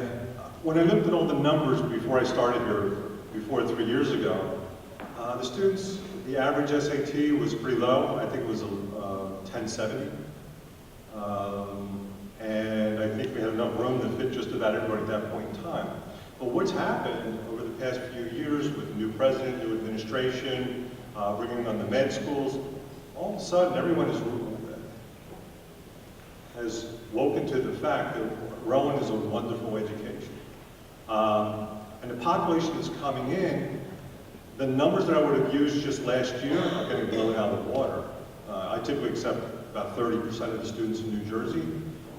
S11: when I looked at all the numbers before I started here, before 3 years ago, the students, the average SAT was pretty low. I think it was 1070. And I think we had enough room to fit just about everybody at that point in time. But what's happened over the past few years with new president, new administration, bringing on the med schools, all of a sudden everyone has woken to the fact that Rowan is a wonderful education. And the population that's coming in, the numbers that I would have used just last year are getting blown out of the water. I typically accept about 30% of the students in New Jersey.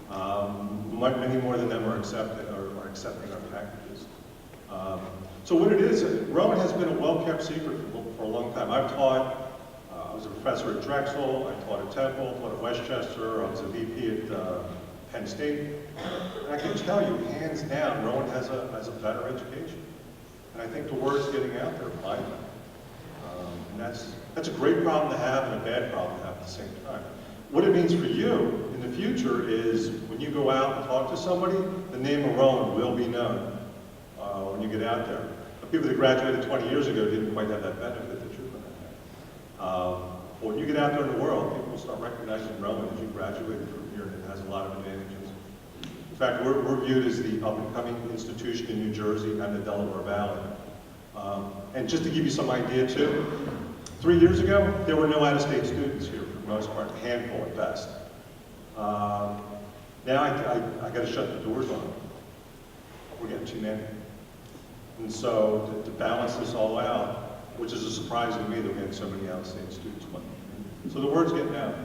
S11: Many more than them are accepting our packages. So what it is, Rowan has been a well-kept secret for a long time. I've taught, I was a professor at Drexel, I taught at Temple, taught at Westchester, I was a VP at Penn State. And I can tell you, hands down, Rowan has a better education. And I think the word's getting out there finally. And that's a great problem to have and a bad problem to have at the same time. What it means for you in the future is when you go out and talk to somebody, the name of Rowan will be known when you get out there. The people that graduated 20 years ago didn't quite have that benefit that you're going to have. But when you get out there in the world, people will start recognizing Rowan as you graduated from here, and it has a lot of advantages. In fact, we're viewed as the up-and-coming institution in New Jersey and the Delaware Valley. And just to give you some idea too, 3 years ago, there were no out-of-state students here for the most part, a handful at best. Now I got to shut the doors on them. We're getting too many. And so to balance this all out, which is a surprise to me that we're getting so many out-of-state students. So the word's getting out.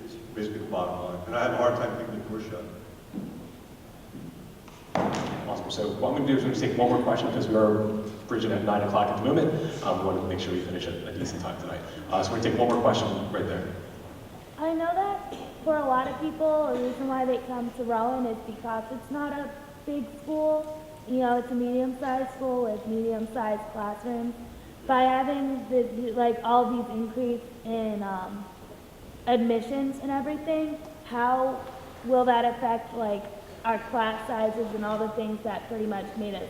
S11: It's basically the bottom line. And I have a hard time keeping the door shut.
S1: Awesome. So what I'm going to do is I'm going to take one more question because we are bridging at 9 o'clock at the moment. We wanted to make sure we finish at a decent time tonight. So we're going to take one more question right there.
S8: I know that for a lot of people, the reason why they come to Rowan is because it's not a big school. You know, it's a medium-sized school with medium-sized classrooms. By having all these increase in admissions and everything, how will that affect our class sizes and all the things that pretty much made us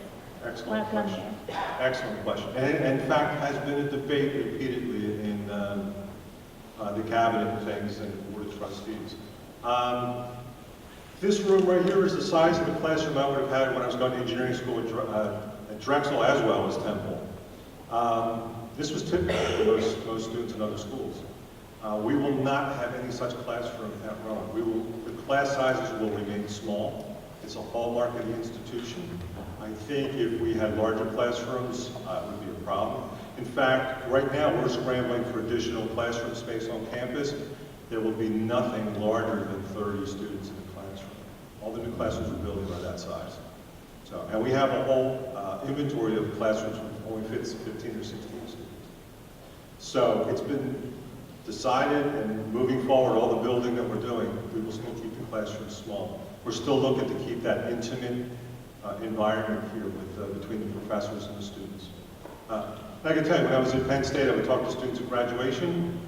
S8: want to come here?
S11: Excellent question. And in fact, has been a debate repeatedly in the cabinet things and the board of trustees. This room right here is the size of the classroom I would have had when I was going to engineering school at Drexel as well as Temple. This was typical for most students in other schools. We will not have any such classroom at Rowan. The class sizes will remain small. It's a hallmark of the institution. I think if we had larger classrooms, it would be a problem. In fact, right now we're scrambling for additional classroom space on campus. There will be nothing larger than 30 students in the classroom. All the new classrooms we're building are that size. And we have a whole inventory of classrooms that only fits 15 or 16 students. So it's been decided, and moving forward, all the building that we're doing, we will still keep the classrooms small. We're still looking to keep that intimate environment here with, between the professors and the students. I can tell you, when I was at Penn State, I would talk to students at graduation.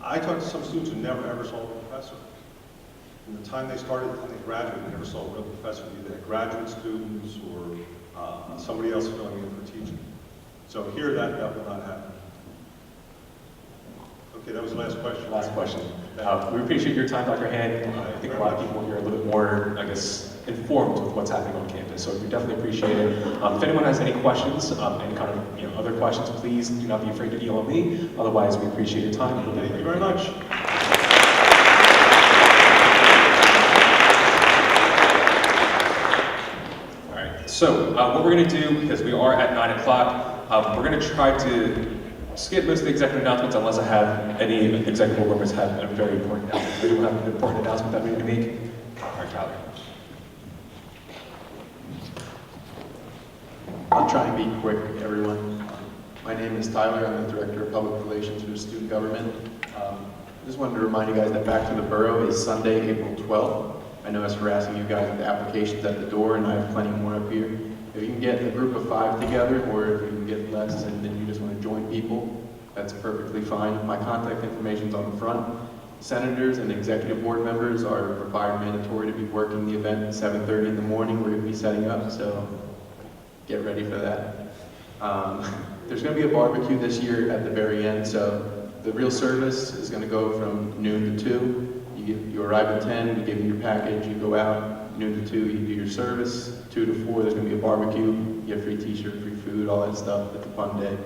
S11: I talked to some students who never ever saw a professor. From the time they started to the time they graduated, they never saw a real professor, either graduate students or somebody else filling in for teaching. So here, that will not happen. Okay, that was the last question.
S1: Last question. We appreciate your time, Dr. Han. I think a lot of people here are a little bit more, informed with what's happening on campus, so we definitely appreciate it. If anyone has any questions, any kind of other questions, please do not be afraid to email me. Otherwise, we appreciate your time.
S11: Thank you very much.
S1: All right. So what we're going to do, because we are at 9 o'clock, we're going to try to skip most of the executive announcements unless I have any executive board members have a very important announcement. Anyone have an important announcement that we need to make? All right, Tyler.
S13: I'll try and be quick, everyone. My name is Tyler. I'm the Director of Public Relations for Student Government. I just wanted to remind you guys that Back to the Borough is Sunday, April 12th. I know it's harassing you guys with the applications at the door, and I have plenty more up here. If you can get a group of 5 together, or if you can get less and then you just want to join people, that's perfectly fine. My contact information is on the front. Senators and executive board members are required mandatory to be working the event at 7:30 in the morning. We're going to be setting up, so get ready for that. There's going to be a barbecue this year at the very end, so the real service is going to go from noon to 2. You arrive at 10, you give them your package, you go out, noon to 2, you do your service, 2 to 4, there's going to be a barbecue, you get free t-shirt, free food, all that stuff. It's a fun day.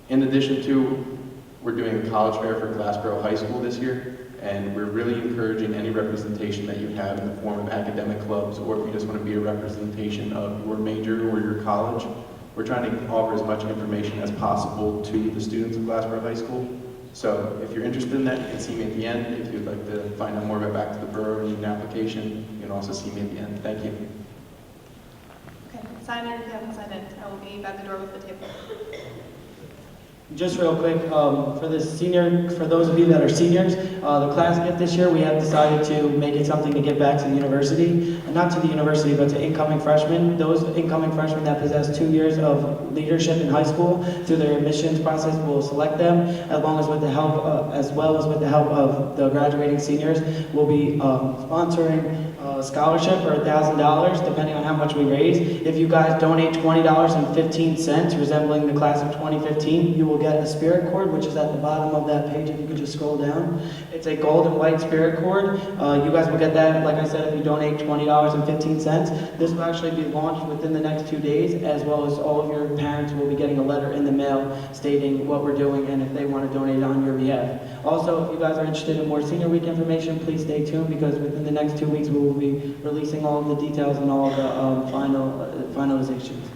S13: In addition to, we're doing a college fair for Glassboro High School this year, and we're really encouraging any representation that you have in the form of academic clubs, or if you just want to be a representation of your major or your college. We're trying to offer as much information as possible to the students of Glassboro High School. So if you're interested in that, you can see me at the end. If you'd like to find out more about Back to the Borough and need an application, you can also see me at the end. Thank you.
S12: Okay, sign in if you haven't signed in. I will be by the door with the table.
S7: Just real quick, for those of you that are seniors, the class gift this year, we have decided to make it something to give back to the university, and not to the university, but to incoming freshmen. Those incoming freshmen that possess 2 years of leadership in high school, through their admissions process, will select them, as well as with the help of the graduating seniors. We'll be sponsoring a scholarship for $1,000, depending on how much we raise. If you guys donate $20.15, resembling the class of 2015, you will get a spirit cord, which is at the bottom of that page, if you could just scroll down. It's a gold and white spirit cord. You guys will get that, like I said, if you donate $20.15. This will actually be launched within the next 2 days, as well as all of your parents will be getting a letter in the mail stating what we're doing and if they want to donate on your behalf. Also, if you guys are interested in more Senior Week information, please stay tuned, because within the next 2 weeks we will be releasing all of the details and all of the finalizations.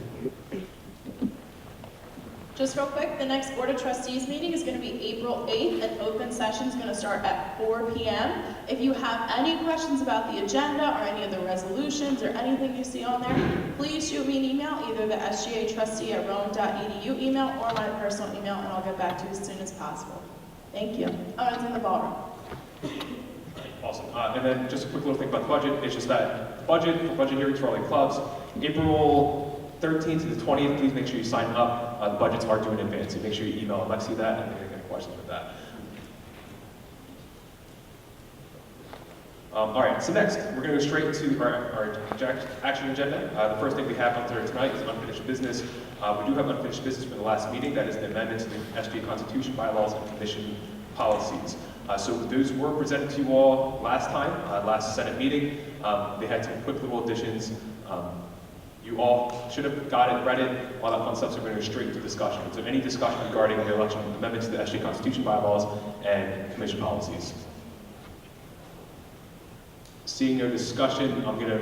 S12: Just real quick, the next Board of Trustees meeting is going to be April 8th, and open session is going to start at 4 p.m. If you have any questions about the agenda or any of the resolutions or anything you see on there, please shoot me an email, either the SGA trustee@rowan.edu email or my personal email, and I'll get back to you as soon as possible. Thank you. Oh, it's in the ballroom.
S1: Awesome. And then just a quick little thing about the budget. It's just that budget hearings for all the clubs, April 13th to the 20th, please make sure you sign up. The budgets are due in advance, so make sure you email Alexi that and if you have any questions with that. All right, so next, we're going to go straight to our action agenda. The first thing we have on there tonight is unfinished business. We do have unfinished business from the last meeting. That is the amendments to the SGA Constitution, bylaws, and commission policies. So those were presented to you all last time, last Senate meeting. They had some quick little additions. You all should have got it, read it, all that fun stuff, so we're going to go straight into discussion. So any discussion regarding the election amendments to the SGA Constitution, bylaws, and commission policies? Seeing no discussion, I'm going to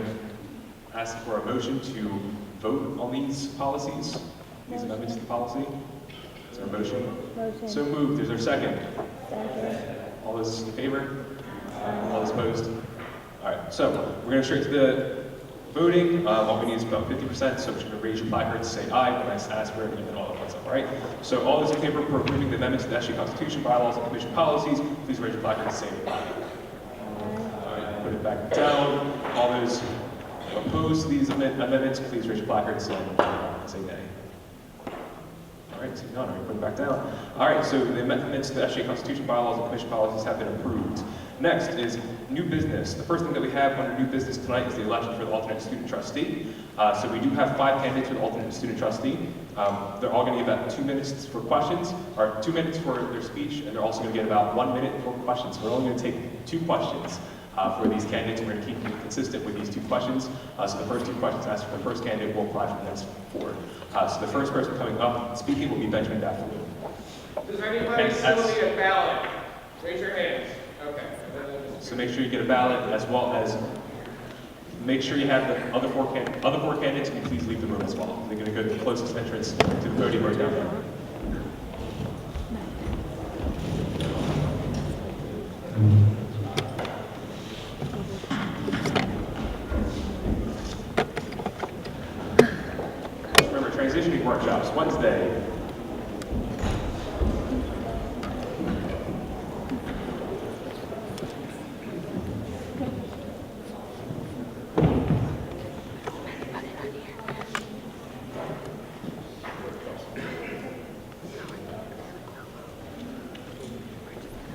S1: ask for a motion to vote on these policies, these amendments to the policy. Is there a motion?
S8: Motion.
S1: So moved. Is there a second?
S8: Second.
S1: All those in favor? All those opposed? All right, so we're going to straight to the voting. All we need is about 50%, so we're going to raise your placards, say aye when I ask for it, and then all that fun stuff, all right? So all those in favor of approving the amendments to the SGA Constitution, bylaws, and commission policies, please raise your placards and say aye. All right, put it back down. All those opposed to these amendments, please raise your placards and say nay. All right, so none, all right, put it back down. All right, so the amendments to the SGA Constitution, bylaws, and commission policies have been approved. Next is new business. The first thing that we have under new business tonight is the election for the alternate student trustee. So we do have 5 candidates for the alternate student trustee. They're all going to get about 2 minutes for questions, or 2 minutes for their speech, and they're also going to get about 1 minute for questions. We're only going to take 2 questions for these candidates. We're going to keep them consistent with these 2 questions. So the first 2 questions asked for the first candidate will apply for the next 4. So the first person coming up speaking will be Benjamin Dafford.
S2: Does anybody still need a ballot? Raise your hands. Okay.
S1: So make sure you get a ballot, as well as make sure you have the other four candidates, and please leave the room as well. They're going to go to the closest entrance to the podium right down there. workshops, Wednesday.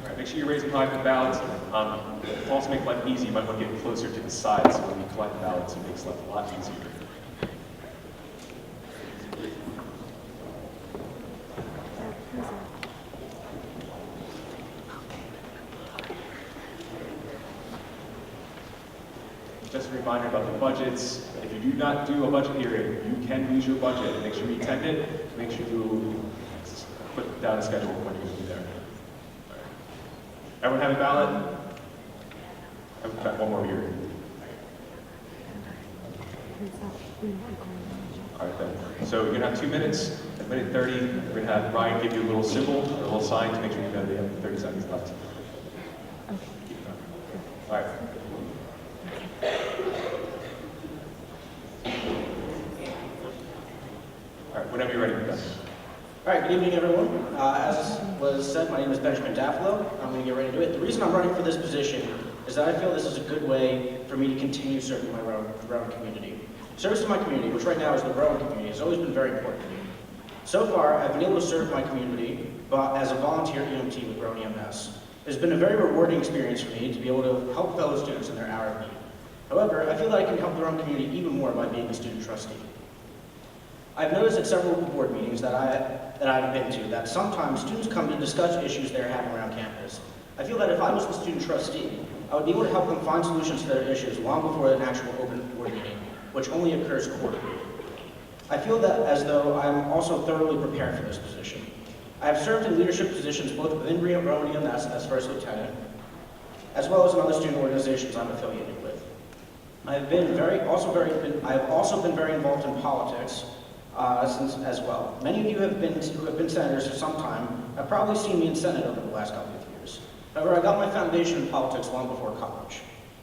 S1: All right, make sure you're raising high for the ballots. To also make life easy, you might want to get closer to the side so when you collect the ballots, it makes life a lot easier. Just a reminder about the budgets. If you do not do a budget hearing, you can lose your budget. Make sure you attend it. Make sure you put down a schedule when you're going to be there. All right. Everyone have a ballot? I've got one more here. All right, then. So you're going to have 2 minutes. At minute 30, we're going to have Ryan give you a little symbol, or a little sign to make sure you know they have 30 seconds left. All right. All right, whenever you're ready, we're done.
S7: All right, good evening, everyone. As was said, my name is Benjamin Daffalo. I'm going to get ready to do it. The reason I'm running for this position is that I feel this is a good way for me to continue serving my Rowan community. Service to my community, which right now is the Rowan community, has always been very important to me. So far, I've been able to serve my community as a volunteer EMT with Rowan EMS. It's been a very rewarding experience for me to be able to help fellow students in their hour of need. However, I feel that I can help the Rowan community even more by being a student trustee. I've noticed at several board meetings that I've been to that sometimes students come to discuss issues they're having around campus. I feel that if I was the student trustee, I would be able to help them find solutions to their issues long before an actual open board meeting, which only occurs quarterly. I feel that as though I'm also thoroughly prepared for this position. I have served in leadership positions both within Rowan EMS as first lieutenant, as well as in other student organizations I'm affiliated with. I have also been very involved in politics as well. Many of you who have been senators for some time have probably seen me in Senate over the last couple of years. However, I got my foundation in politics long before college.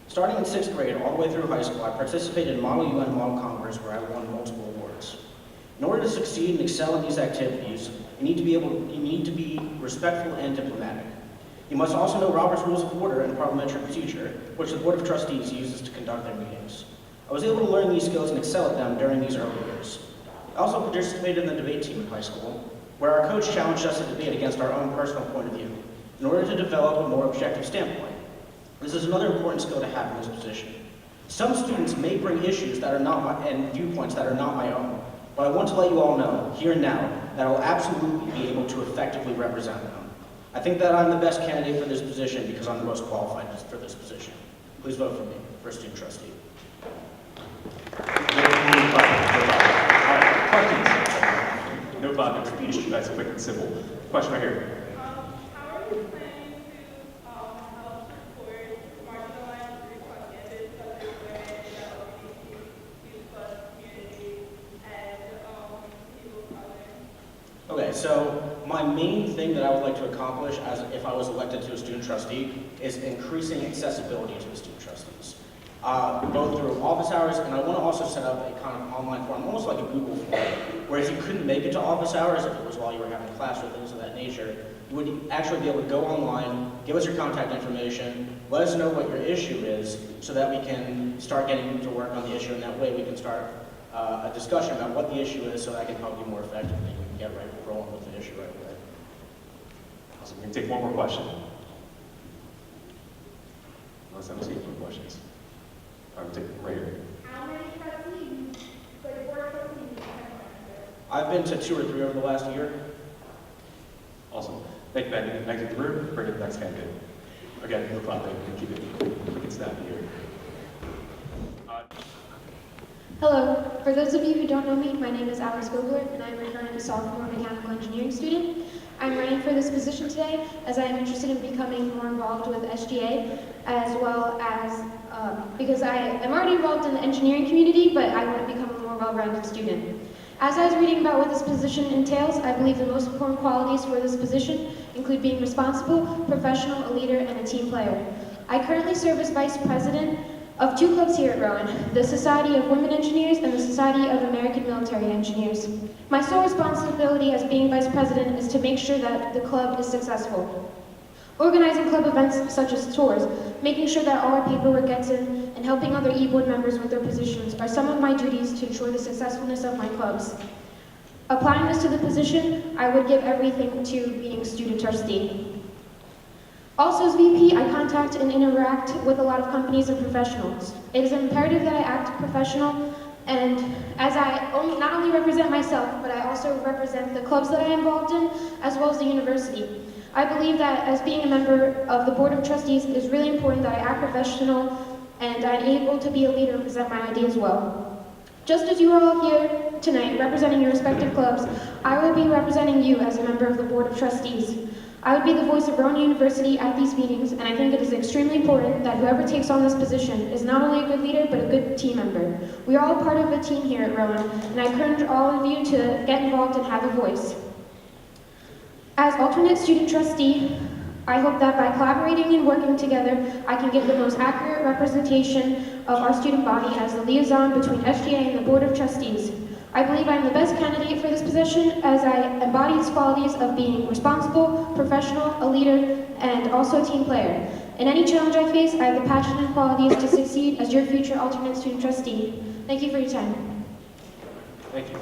S7: Starting in 6th grade all the way through high school, I participated in Model UN Model Congress where I won multiple awards. In order to succeed and excel in these activities, you need to be respectful and diplomatic. You must also know Robert's Rules of Order and Parliamentary Procedure, which the Board of Trustees uses to conduct their meetings. I was able to learn these skills and excel at them during these early years. I also participated in the debate team in high school, where our coach challenged us to debate against our own personal point of view, in order to develop a more objective standpoint. This is another important skill to have in this position. Some students may bring issues that are not and viewpoints that are not my own, but I want to let you all know, here and now, that I will absolutely be able to effectively represent them. I think that I'm the best candidate for this position because I'm the most qualified for this position. Please vote for me for student trustee.
S1: Questions? No problem. Nice, quick and simple. Question right here.
S14: How are you planning to help support marginalized groups on campus, such as women, LGBTQ+ community, and people of color?
S7: Okay, so my main thing that I would like to accomplish as if I was elected to a student trustee is increasing accessibility to the student trustees. Both through office hours, and I want to also set up a kind of online form, almost like a Google form, where if you couldn't make it to office hours, if it was while you were having class or things of that nature, you would actually be able to go online, give us your contact information, let us know what your issue is, so that we can start getting to work on the issue, and that way we can start a discussion about what the issue is so that I can help you more effectively. We can get rolling with the issue right away.
S1: Awesome. We're going to take one more question. Unless I'm seeing more questions. I would take it right here.
S5: How many trustees, like board of trustees, do you have?
S7: I've been to 2 or 3 over the last year.
S1: Awesome. Thank you, Ben. Exit the room. Bring in the next candidate. Again, no problem. Keep it quick and snappy here.
S15: Hello. For those of you who don't know me, my name is Alex Gobler, and I'm a current sophomore mechanical engineering student. I'm running for this position today as I am interested in becoming more involved with SGA, as well as because I am already involved in the engineering community, but I want to become a more well-rounded student. As I was reading about what this position entails, I believe the most important qualities for this position include being responsible, professional, a leader, and a team player. I currently serve as vice president of two clubs here at Rowan, the Society of Women Engineers and the Society of American Military Engineers. My sole responsibility as being vice president is to make sure that the club is successful. Organizing club events such as tours, making sure that all our paperwork gets in, and helping other e-board members with their positions are some of my duties to ensure the successfulness of my clubs. Applying this to the position, I would give everything to being student trustee. Also as VP, I contact and interact with a lot of companies and professionals. It is imperative that I act professional, and as I not only represent myself, but I also represent the clubs that I am involved in, as well as the university. I believe that as being a member of the Board of Trustees, it is really important that I act professional and I'm able to be a leader and present my ideas well. Just as you are all here tonight representing your respective clubs, I will be representing you as a member of the Board of Trustees. I would be the voice of Rowan University at these meetings, and I think it is extremely important that whoever takes on this position is not only a good leader, but a good team member. We are all part of a team here at Rowan, and I encourage all of you to get involved and have a voice. As alternate student trustee, I hope that by collaborating and working together, I can give the most accurate representation of our student body as the liaison between SGA and the Board of Trustees. I believe I am the best candidate for this position as I embody these qualities of being responsible, professional, a leader, and also a team player. In any challenge I face, I have the passion and qualities to succeed as your future alternate student trustee. Thank you for your time.
S1: Thank you.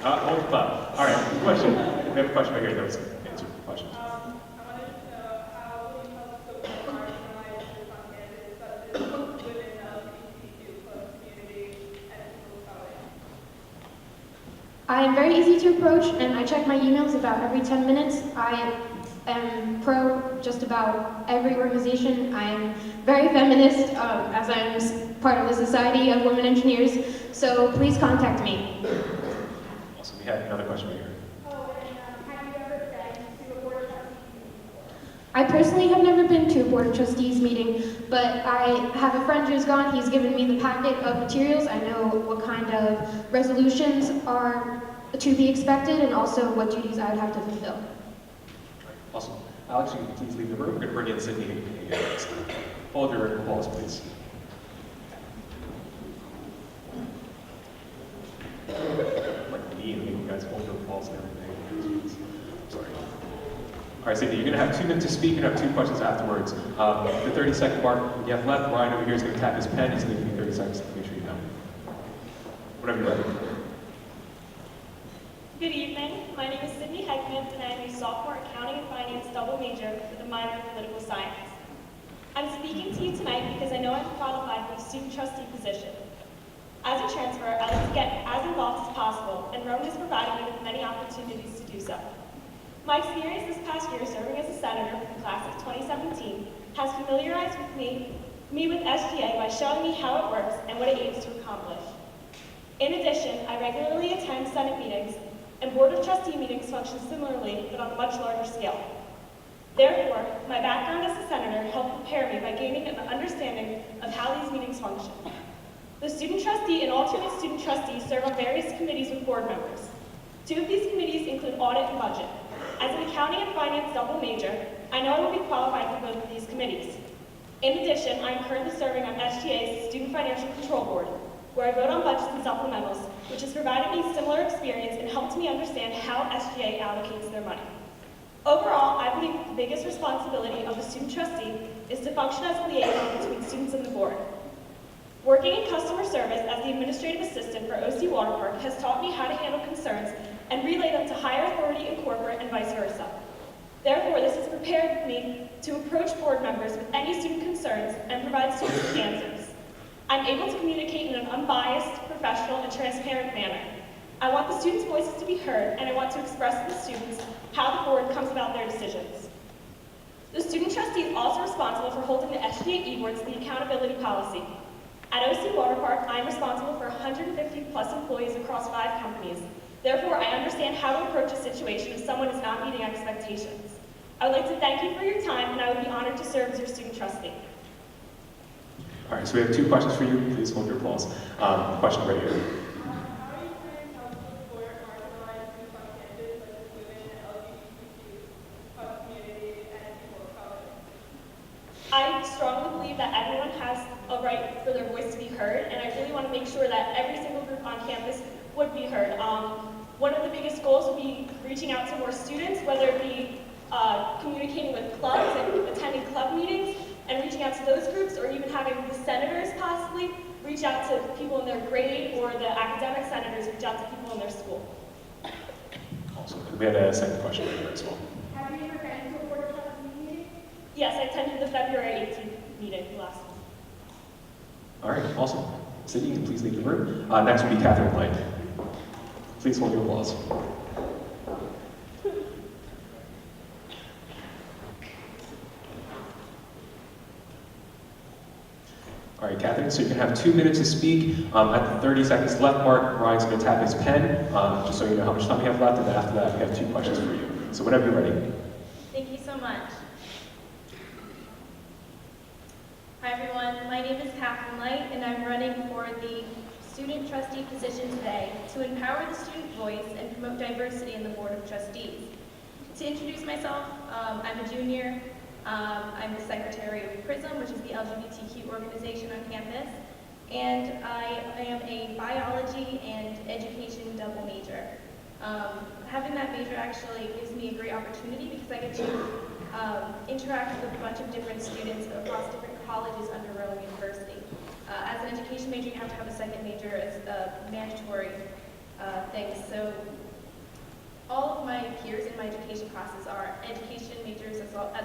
S1: Hold the thought. All right, question. We have a question right here that was answered. Questions?
S14: I wanted to know how will you help support marginalized on campus, such as women, LGBTQ plus community, and people of color?
S15: I am very easy to approach, and I check my emails about every 10 minutes. I am pro just about every organization. I am very feminist, as I am part of the Society of Women Engineers, so please contact me.
S1: Awesome. We had another question right here.
S5: Have you ever been to a board of trustees meeting before?
S15: I personally have never been to a Board of Trustees meeting, but I have a friend who's gone. He's given me the packet of materials. I know what kind of resolutions are to be expected and also what duties I would have to fulfill.
S1: Awesome. Alex, you can please leave the room. We're going to bring in Sydney. Hold your applause, please. Like me and you guys hold your applause and everything. Sorry. All right, Sydney, you're going to have 2 minutes to speak and have 2 questions afterwards. The 30-second mark you have left, Ryan over here is going to tap his pen. He's going to give you 30 seconds to make sure you know. Whenever you're ready.
S16: Good evening. My name is Sydney Heckman, and I am a sophomore accounting and finance double major with a minor in political science. I'm speaking to you tonight because I know I'm qualified for the student trustee position. As a transfer, I like to get as involved as possible, and Rowan has provided me with many opportunities to do so. My experience this past year serving as a senator for the class of 2017 has familiarized me with SGA by showing me how it works and what it aims to accomplish. In addition, I regularly attend Senate meetings, and Board of Trustee meetings function similarly, but on a much larger scale. Therefore, my background as a senator helped prepare me by gaining an understanding of how these meetings function. The student trustee and alternate student trustees serve on various committees with board members. 2 of these committees include audit and budget. As an accounting and finance double major, I know I will be qualified for both of these committees. In addition, I am currently serving on SGA's Student Financial Control Board, where I vote on budgets and supplementals, which has provided me similar experience and helped me understand how SGA allocates their money. Overall, I believe the biggest responsibility of a student trustee is to function as a liaison between students and the board. Working in customer service as the administrative assistant for OC Water Park has taught me how to handle concerns and relay them to higher authority in corporate and vice versa. Therefore, this has prepared me to approach board members with any student concerns and provide students with answers. I'm able to communicate in an unbiased, professional, and transparent manner. I want the students' voices to be heard, and I want to express to the students how the board comes about their decisions. The student trustee is also responsible for holding the SGA e-boards and the accountability policy. At OC Water Park, I am responsible for 150 plus employees across 5 companies. Therefore, I understand how to approach a situation if someone is not meeting expectations. I would like to thank you for your time, and I would be honored to serve as your student trustee.
S1: All right, so we have 2 questions for you. Please hold your applause. Question right here.
S14: How are you planning to help support marginalized youth on campus, such as women, LGBTQ plus community, and people of color?
S16: I strongly believe that everyone has a right for their voice to be heard, and I really want to make sure that every single group on campus would be heard. One of the biggest goals would be reaching out to more students, whether it be communicating with clubs and attending club meetings, and reaching out to those groups, or even having the senators possibly reach out to people in their grade, or the academic senators reach out to people in their school.
S1: Awesome. We had a second question right here as well.
S5: Have you ever been to a Board of Trustees meeting?
S16: Yes, I attended the February 18th meeting last one.
S1: All right, awesome. Sydney, you can please leave the room. Next will be Catherine Light. Please hold your applause. All right, Catherine, so you can have 2 minutes to speak. At the 30 seconds left mark, Ryan's going to tap his pen, just so you know how much time we have left, and then after that, we have 2 questions for you. So whenever you're ready.
S17: Thank you so much. Hi everyone, my name is Catherine Light, and I'm running for the student trustee position today to empower the student voice and promote diversity in the Board of Trustees. To introduce myself, I'm a junior. I'm the secretary of PRISM, which is the LGBTQ organization on campus, and I am a biology and education double major. Having that major actually gives me a great opportunity because I get to interact with a bunch of different students across different colleges under Rowan University. As an education major, you have to have a second major as a mandatory thing. So all of my peers in my education classes are education majors as well as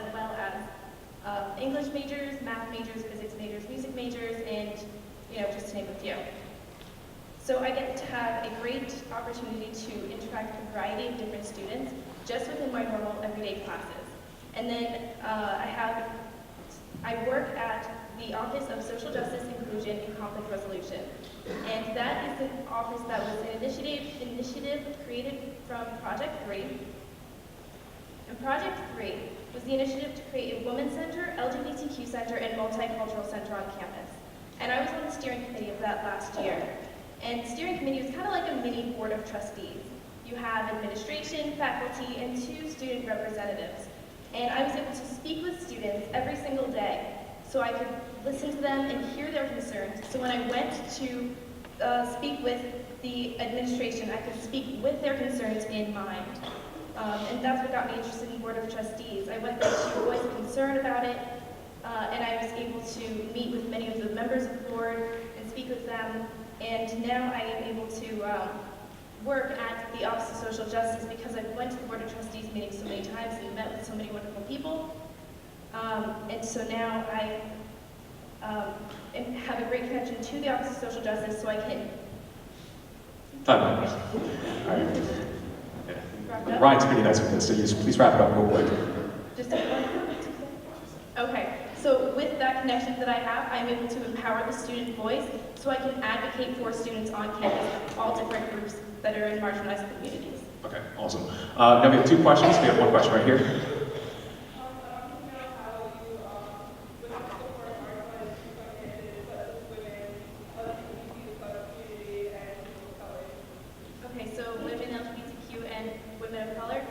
S17: English majors, math majors, physics majors, music majors, and just to name a few. So I get to have a great opportunity to interact with a variety of different students just within my normal everyday classes. And then I work at the Office of Social Justice, Inclusion, and Conflict Resolution. And that is an office that was an initiative created from Project 3. And Project 3 was the initiative to create a Women's Center, LGBTQ Center, and Multicultural Center on campus. And I was on the steering committee of that last year. And the steering committee was kind of like a mini Board of Trustees. You have administration, faculty, and 2 student representatives. And I was able to speak with students every single day, so I could listen to them and hear their concerns. So when I went to speak with the administration, I could speak with their concerns in mind. And that's what got me interested in Board of Trustees. I went there to voice a concern about it, and I was able to meet with many of the members of the board and speak with them. And now I am able to work at the Office of Social Justice because I went to the Board of Trustees meetings so many times and met with so many wonderful people. And so now I have a great connection to the Office of Social Justice, so I can...
S1: Time. All right. Yeah. Ryan's pretty nice with this, so just please wrap it up real quick.
S17: Just okay. So with that connection that I have, I'm able to empower the student voice so I can advocate for students on campus, all different groups that are in marginalized communities.
S1: Okay, awesome. Now we have 2 questions. We have 1 question right here.
S17: Okay, so women, LGBTQ, and women of color,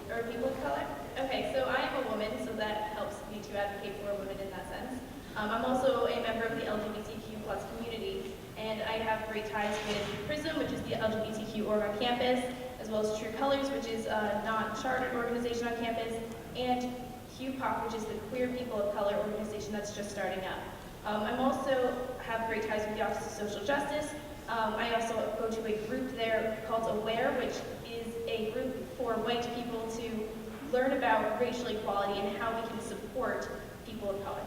S17: or people of color? Okay, so I am a woman, so that helps me to advocate for women in that sense. I'm also a member of the LGBTQ plus community, and I have great ties with PRISM, which is the LGBTQ org on campus, as well as True Colors, which is a non-chartered organization on campus, and QPOC, which is the Queer People of Color organization that's just starting up. I also have great ties with the Office of Social Justice. I also go to a group there called AWARE, which is a group for white people to learn about racial equality and how we can support people of color.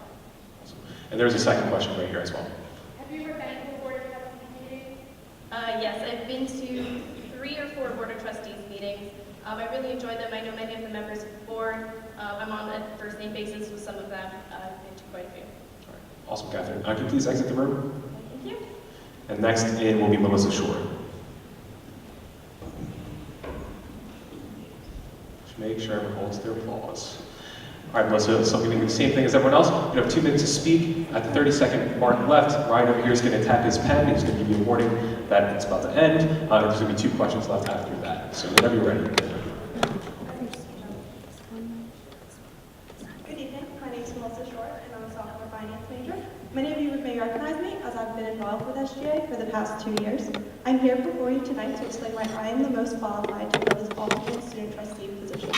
S1: Awesome. And there's a second question right here as well.
S5: Have you ever been to a Board of Trustees meeting?
S17: Yes, I've been to 3 or 4 Board of Trustees meetings. I really enjoyed them. I know many of the members of the board. I'm on a first-name basis with some of them. I've been to quite a few.
S1: All right. Awesome, Catherine. Can you please exit the room?
S17: Thank you.
S1: And next in will be Melissa Shore. Just make sure everyone holds their applause. All right, Melissa, so I'm going to do the same thing as everyone else. You have 2 minutes to speak. At the 30-second mark left, Ryan over here is going to tap his pen. He's going to give you a warning that it's about to end. There's going to be 2 questions left after that. So whenever you're ready.
S16: Good evening. My name is Melissa Short, and I'm a sophomore finance major.
S18: Many of you may recognize me as I've been involved with SGA for the past 2 years. I'm here before you tonight to explain why I am the most qualified to fill this ultimate student trustee position.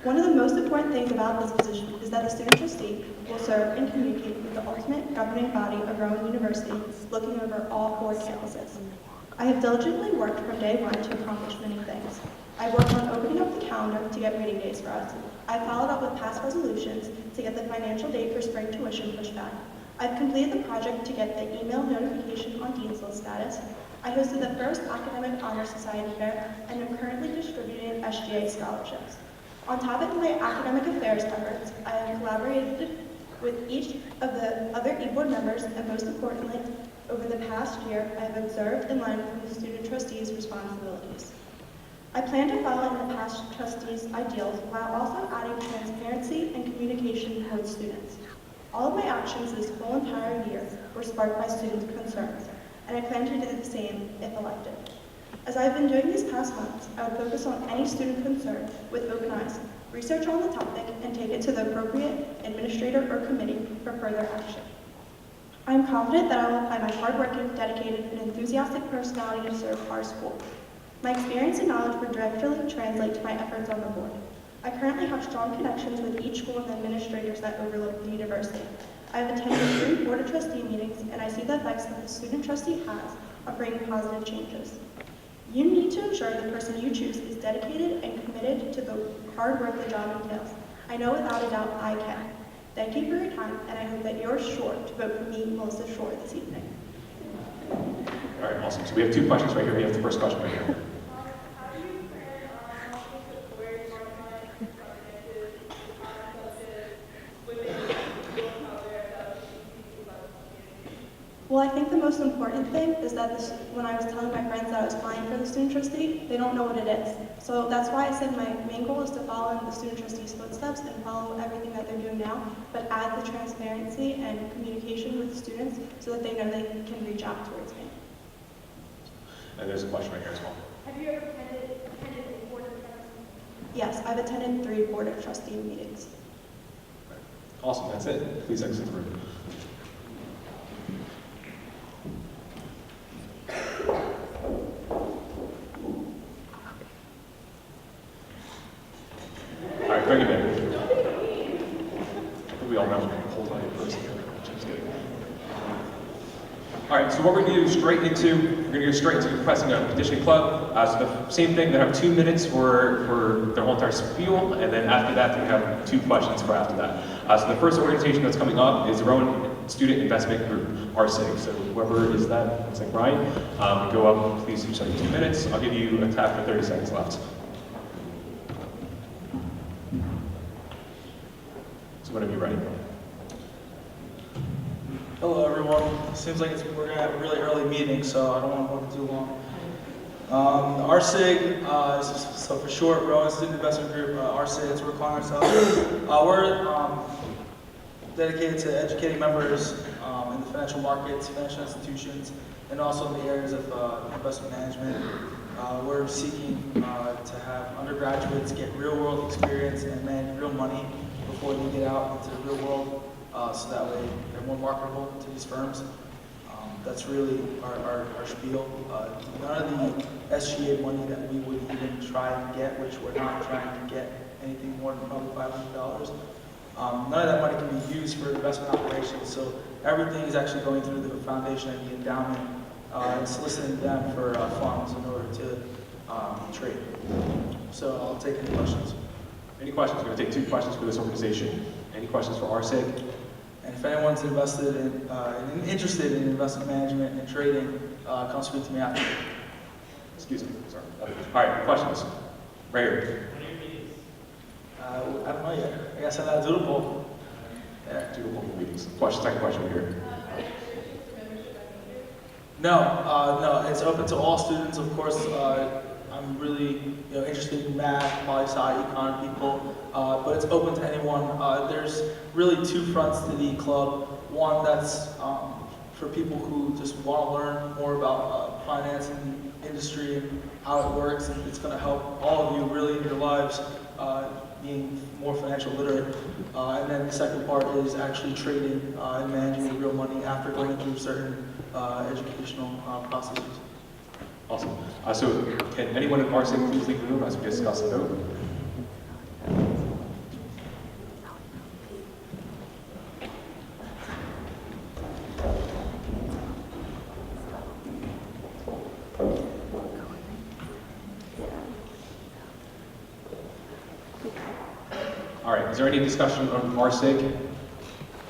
S18: One of the most important things about this position is that the student trustee will serve and communicate with the ultimate governing body of Rowan University, looking over all 4 campuses. I have diligently worked from day one to accomplish many things. I worked on opening up the calendar to get reading days for us. I followed up with past resolutions to get the financial date for spring tuition pushed back. I've completed the project to get the email notification on Dean's List status. I hosted the first Academic Honor Society fair and am currently distributing SGA scholarships. On top of my academic affairs efforts, I have collaborated with each of the other e-board members, and most importantly, over the past year, I have observed and learned from the student trustees' responsibilities. I plan to follow in the past trustees' ideals while also adding transparency and communication with students. All of my actions this whole entire year were sparked by students' concerns, and I plan to do the same if elected. As I've been doing these past months, I would focus on any student concern with open eyes, research on the topic, and take it to the appropriate administrator or committee for further action. I am confident that I will apply my hardworking, dedicated, and enthusiastic personality to serve our school. My experience and knowledge will directly translate to my efforts on the board. I currently have strong connections with each school and the administrators that overlook the university. I have attended 3 Board of Trustee meetings, and I see the effects that the student trustee has on bringing positive changes. You need to ensure the person you choose is dedicated and committed to the hard work the job entails. I know without a doubt I can. Thank you for your time, and I hope that you're sure to vote for me, Melissa Shore, this evening.
S1: All right, awesome. So we have 2 questions right here. We have the first question right here.
S14: How do you plan on helping support marginalized communities, such as women, people of color, and LGBTQ+ communities?
S18: Well, I think the most important thing is that when I was telling my friends that I was applying for the student trustee, they don't know what it is. So that's why I said my main goal is to follow in the student trustee's footsteps and follow everything that they're doing now, but add the transparency and communication with the students so that they know they can reach out towards me.
S1: And there's a question right here as well.
S5: Have you ever attended a board of trustees?
S18: Yes, I've attended 3 Board of Trustee meetings.
S1: Awesome, that's it. Please exit the room. All right, bring him in. I think we all remember the whole time first. Just kidding. All right, so what we're going to do straight into, we're going to go straight into requesting a petitioning club. So the same thing, they have 2 minutes for their whole entire spiel, and then after that, they have 2 questions for after that. So the first organization that's coming up is the Rowan Student Investment Group, RSIG. So whoever is that, looks like Brian, go up, please, each like 2 minutes. I'll give you a tap for 30 seconds left. So whenever you're ready.
S19: Hello everyone. Seems like we're going to have a really early meeting, so I don't want to hold it too long. RSIG, so for short, Rowan Student Investment Group, RSIG, that's what we're calling ourselves. We're dedicated to educating members in the financial markets, financial institutions, and also in the areas of investment management. We're seeking to have undergraduates get real-world experience and manage real money before they get out into the real world, so that way they're more marketable to these firms. That's really our spiel. None of the SGA money that we would even try and get, which we're not trying to get anything more than probably $500, none of that money can be used for investment operations. So everything is actually going through the foundation and the endowment and soliciting them for funds in order to trade. So I'll take any questions.
S1: Any questions? We're going to take 2 questions for this organization. Any questions for RSIG?
S19: And if anyone's invested in and interested in investment management and trading, come speak to me after.
S1: Excuse me, sorry. All right, questions? Right here.
S19: I don't know yet. I guess I'm at a doodle poll.
S1: Yeah, doodle poll meetings. Question, second question here.
S19: No, it's open to all students, of course. I'm really interested in math, poli-sci, econ people, but it's open to anyone. There's really 2 fronts to the club. One that's for people who just want to learn more about finance and industry and how it works, and it's going to help all of you really in your lives being more financial literate. And then the second part is actually trading and managing real money after going through certain educational processes.
S1: Awesome. So can anyone at RSIG please leave the room as we discuss the vote? All right, is there any discussion on RSIG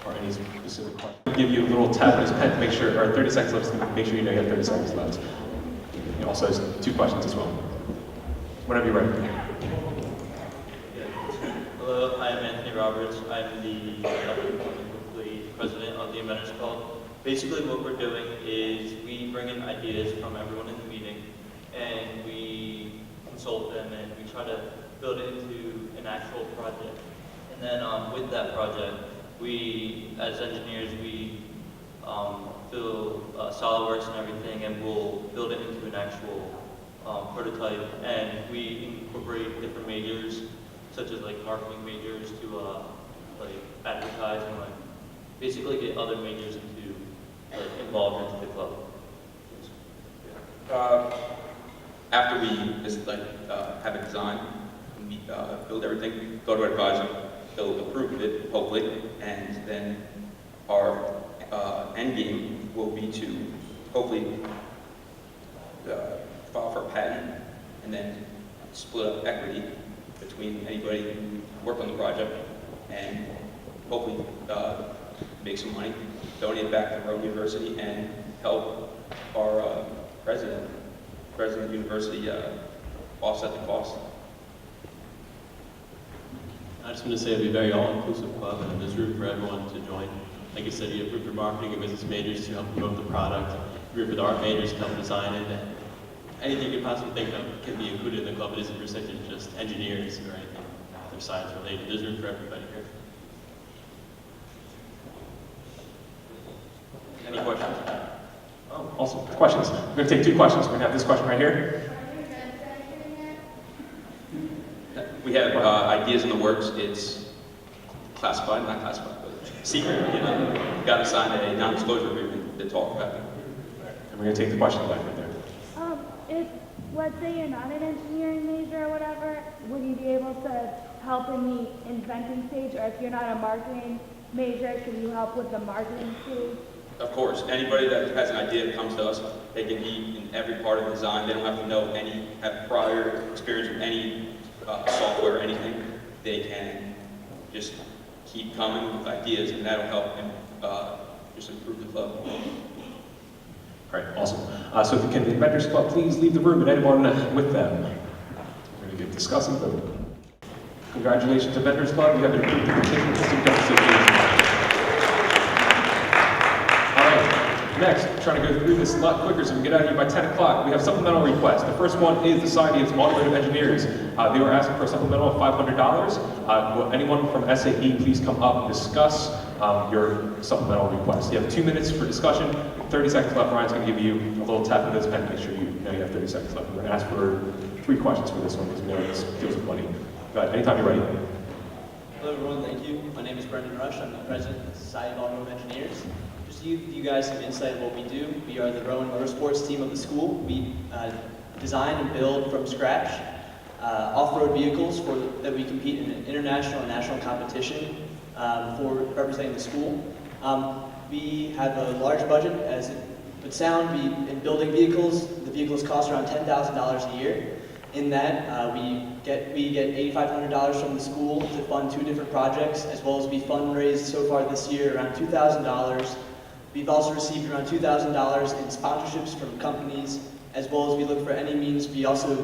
S1: or any specific question? I'll give you a little tap on his pen to make sure, or 30 seconds left, to make sure you know you have 30 seconds left. He also has 2 questions as well. Whenever you're ready.
S20: Hello, I am Anthony Roberts. I'm the president of the Inventors Club. Basically what we're doing is we bring in ideas from everyone in the meeting and we consult them and we try to build it into an actual project. And then with that project, we, as engineers, we build SolidWorks and everything, and we'll build it into an actual prototype. And we incorporate different majors, such as like marketing majors, to like advertise and like basically get other majors into like involved into the club.
S21: After we just like have a design, we build everything, go to our advisor, they'll approve it, hopefully, and then our end game will be to hopefully file for a patent and then split up equity between anybody who worked on the project and hopefully make some money, donate it back to Rome University, and help our president of the university offset the cost.
S22: I just want to say it'll be a very all-inclusive club, and there's room for everyone to join. Like you said, you have room for marketing and business majors to help promote the product, room for the art majors to help design it, and anything you can possibly think of can be included in the club. It isn't restricted to just engineers or anything that are science related. There's room for everybody here.
S21: Any questions?
S1: Oh, awesome. Questions. We're going to take 2 questions. We're going to have this question right here.
S21: We have ideas in the works. It's classified, not classified, but secret. You know, got to sign a non-disclosure agreement to talk about it.
S1: And we're going to take the question back right there.
S8: If, let's say you're not an engineering major or whatever, would you be able to help in the inventing stage? Or if you're not a marketing major, can you help with the marketing stage?
S21: Of course, anybody that has an idea that comes to us, they can be in every part of the design. They don't have to know have prior experience with any software or anything. They can just keep coming with ideas, and that'll help them just improve the club.
S1: All right, awesome. So can the Inventors Club please leave the room and anyone with them? We're going to get discussing vote. Congratulations, Inventors Club. You have been approved the petition of the Student Association. Next, I'm trying to go through this a lot quicker so we can get out of here by 10 o'clock. We have supplemental requests. The first one is the Society of Automotive Engineers. They were asking for a supplemental of $500. Will anyone from SAE please come up and discuss your supplemental request? You have 2 minutes for discussion, 30 seconds left. Ryan's going to give you a little tap with his pen to make sure you know you have 30 seconds left. We're going to ask for 3 questions for this one because we know this deals with money. Go ahead, anytime you're ready.
S23: Hello everyone, thank you. My name is Brendan Rush. I'm the president of the Society of Automotive Engineers. Just to give you guys some insight of what we do, we are the Rowan Motorsports team of the school. We design and build from scratch off-road vehicles that we compete in an international and national competition for representing the school. We have a large budget, as it would sound, in building vehicles. The vehicles cost around $10,000 a year. In that, we get $8,500 from the school to fund 2 different projects, as well as we fundraised so far this year around $2,000. We've also received around $2,000 in sponsorships from companies, as well as we look for any means. We also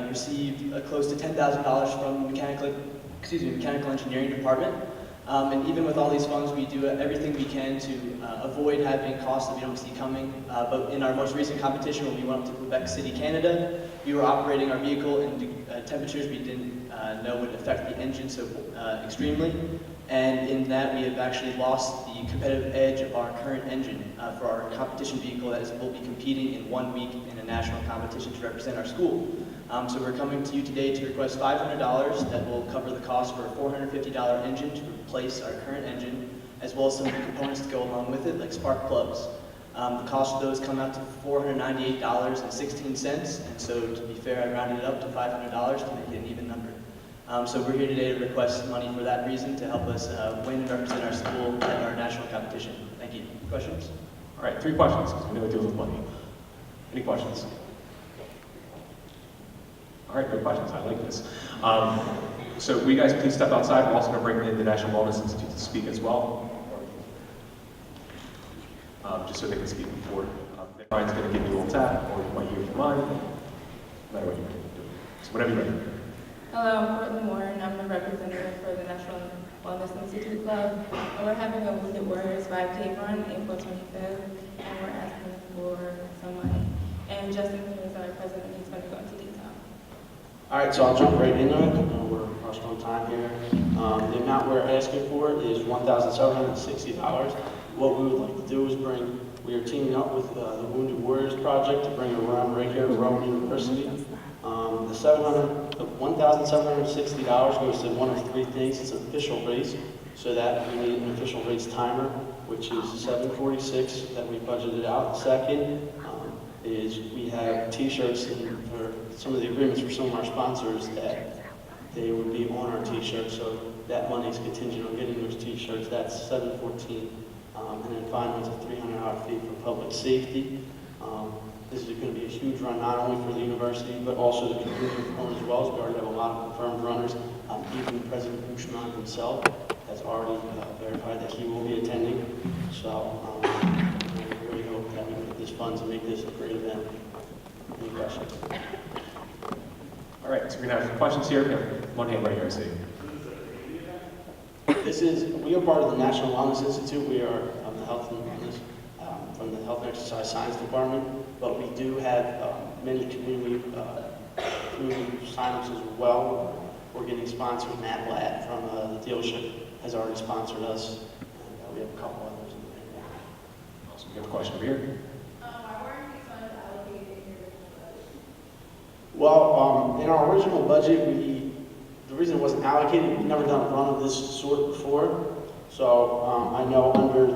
S23: received close to $10,000 from the mechanical engineering department. And even with all these funds, we do everything we can to avoid having costs that we don't see coming. But in our most recent competition, when we went up to Quebec City, Canada, we were operating our vehicle in temperatures we didn't know would affect the engine so extremely. And in that, we have actually lost the competitive edge of our current engine for our competition vehicle that will be competing in 1 week in a national competition to represent our school. So we're coming to you today to request $500 that will cover the cost for a $450 engine to replace our current engine, as well as some components to go along with it, like spark plugs. The cost of those come out to $498.16, and so to be fair, I rounded it up to $500 to make it an even number. So we're here today to request money for that reason, to help us win and represent our school at our national competition. Thank you. Questions?
S1: All right, 3 questions, because we know it deals with money. Any questions? All right, good questions. I like this. So will you guys please step outside? We're also going to bring in the National Wellness Institute to speak as well, just so they can speak before. Brian's going to give you a little tap, or you might hear from mine, no matter what you're doing. So whenever you're ready.
S3: Hello, I'm Courtney Warren. I'm the representative for the National Wellness Institute Club. And we're having a Wounded Warriors 5K run April 25th, and we're asking for some money. And Justin, who is our president, he's going to go into detail.
S4: All right, so I'll jump right into it. We're rushed on time here. The amount we're asking for is $1,760. What we would like to do is we are teaming up with the Wounded Warriors Project to bring a run right here at Rowan University. The $1,760 goes to one of 3 things. It's an official race, so that we need an official race timer, which is 7:46 that we budgeted out. Second is we have T-shirts for some of the agreements for some of our sponsors that they would be on our T-shirts, so that money is contingent on getting those T-shirts. That's 714. And then finally, it's a $300 fee for public safety. This is going to be a huge run, not only for the university, but also the community as well, as we already have a lot of confirmed runners. Even President Bushman himself has already verified that he will be attending. So I really hope that we can get this funds and make this a great event. Any questions?
S1: All right, so we're going to have questions here. We have one hand right here, I see.
S4: We are part of the National Wellness Institute. We are the health and wellness from the Health and Exercise Science Department, but we do have many community signups as well. We're getting sponsored. Matt Blatt from the dealership has already sponsored us, and we have a couple others in the area.
S1: Awesome. We have a question over here.
S4: Well, in our original budget, the reason it wasn't allocated, we've never done a run of this sort before. So I know under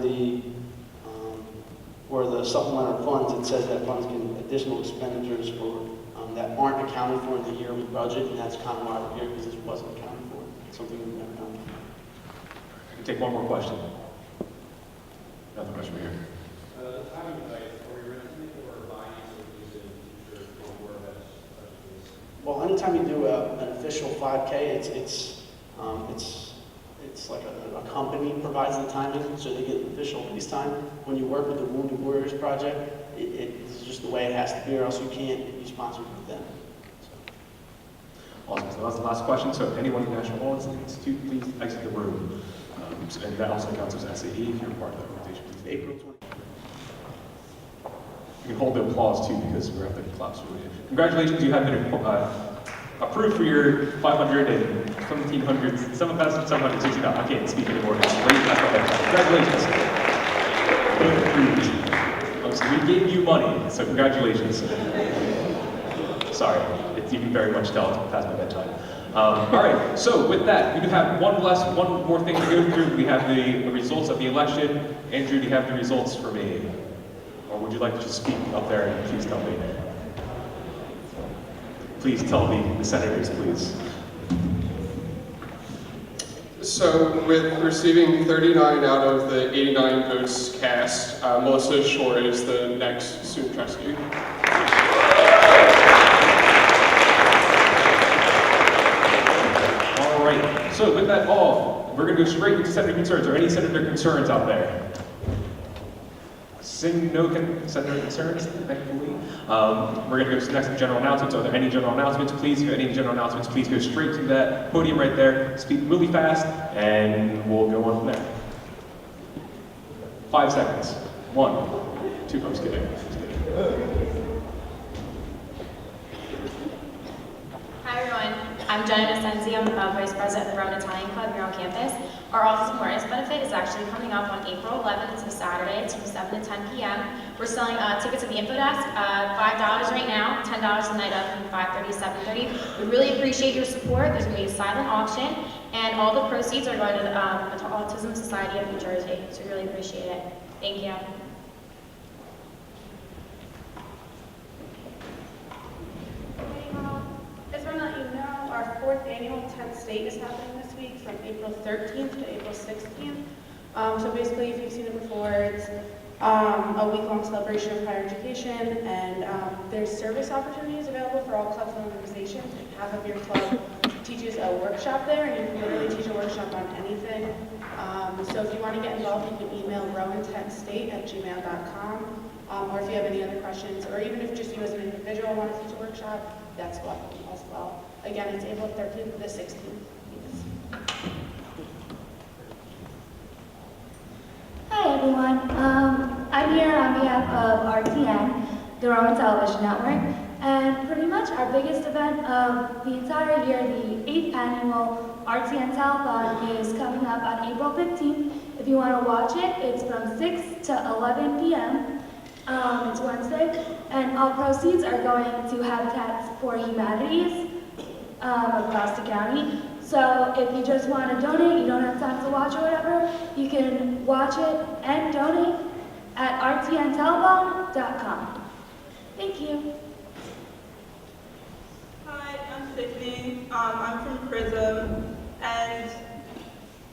S4: where the supplemental funds, it says that funds can additional expenditures for that aren't accounted for in the yearly budget, and that's kind of why we're here, because this wasn't accounted for. It's something we've never done.
S1: We can take one more question. Another question over here.
S9: Timing device, are we renting or buying solution t-shirts or
S4: Well, anytime you do an official 5K, it's like a company provides the timing, so they get official race time. When you work with the Wounded Warriors Project, it's just the way it has to be, or else you can't be sponsored with them.
S1: Awesome. So that's the last question. So if anyone in the National Wellness Institute, please exit the room. And that also counts as SAE if you're part of that organization.
S4: April 20th.
S1: You can hold the applause too, because we're at the claps for you. Congratulations, you have been approved for your $7,760. I can't speak anymore. Congratulations. So we gave you money, so congratulations. Sorry, you can very much tell it's past my bedtime. All right, so with that, we do have one more thing to go through. We have the results of the election. Andrew, do you have the results for me? Or would you like to just speak up there and please tell me? Please tell the senators, please.
S2: So with receiving 39 out of the 89 votes cast, Melissa Shore is the next student trustee.
S1: All right, so with that all, we're gonna go straight into senator concerns. Are any senator concerns out there? Seeing no senator concerns, thankfully. We're going to go next to general announcements. Are there any general announcements? Please, if you have any general announcements, please go straight to that podium right there. Speak really fast, and we'll go on from there. 5 seconds. 1, 2, I'm just kidding.
S10: Hi everyone.
S6: I'm Jenna Sensi. I'm Vice President of the Rowan Italian Club here on campus. Our Office of Awareness benefit is actually coming up on April 11th. It's a Saturday. It's from 7 to 10 p.m. We're selling tickets at the info desk, $5 right now, $10 the night up from 5:30 to 7:30. We really appreciate your support. There's going to be a silent auction, and all the proceeds are going to the Autism Society of New Jersey. So we really appreciate it. Thank you.
S10: Just want to let you know, our 4th annual 10th State is happening this week from April 13th to April 16th. So basically, if you've seen it before, it's a week-long celebration of higher education, and there's service opportunities available for all clubs and organizations. If half of your club teaches a workshop there, and you can literally teach a workshop on anything. So if you want to get involved, you can email rowan10state@gmail.com. Or if you have any other questions, or even if just you as an individual want to teach a workshop, that's welcome as well. Again, it's April 13th to the 16th.
S8: Hi everyone, I'm here on behalf of RTN, the Rowan Television Network, and pretty much our biggest event of the entire year, the 8th annual RTN Telethon, is coming up on April 15th. If you want to watch it, it's from 6 to 11 p.m. It's Wednesday, and all proceeds are going to Habitat for Humanities across the county. So if you just want to donate, you don't have time to watch or whatever, you can watch it and donate at rtntelethon.com. Thank you.
S14: Hi, I'm Tiffany. I'm from Prism, and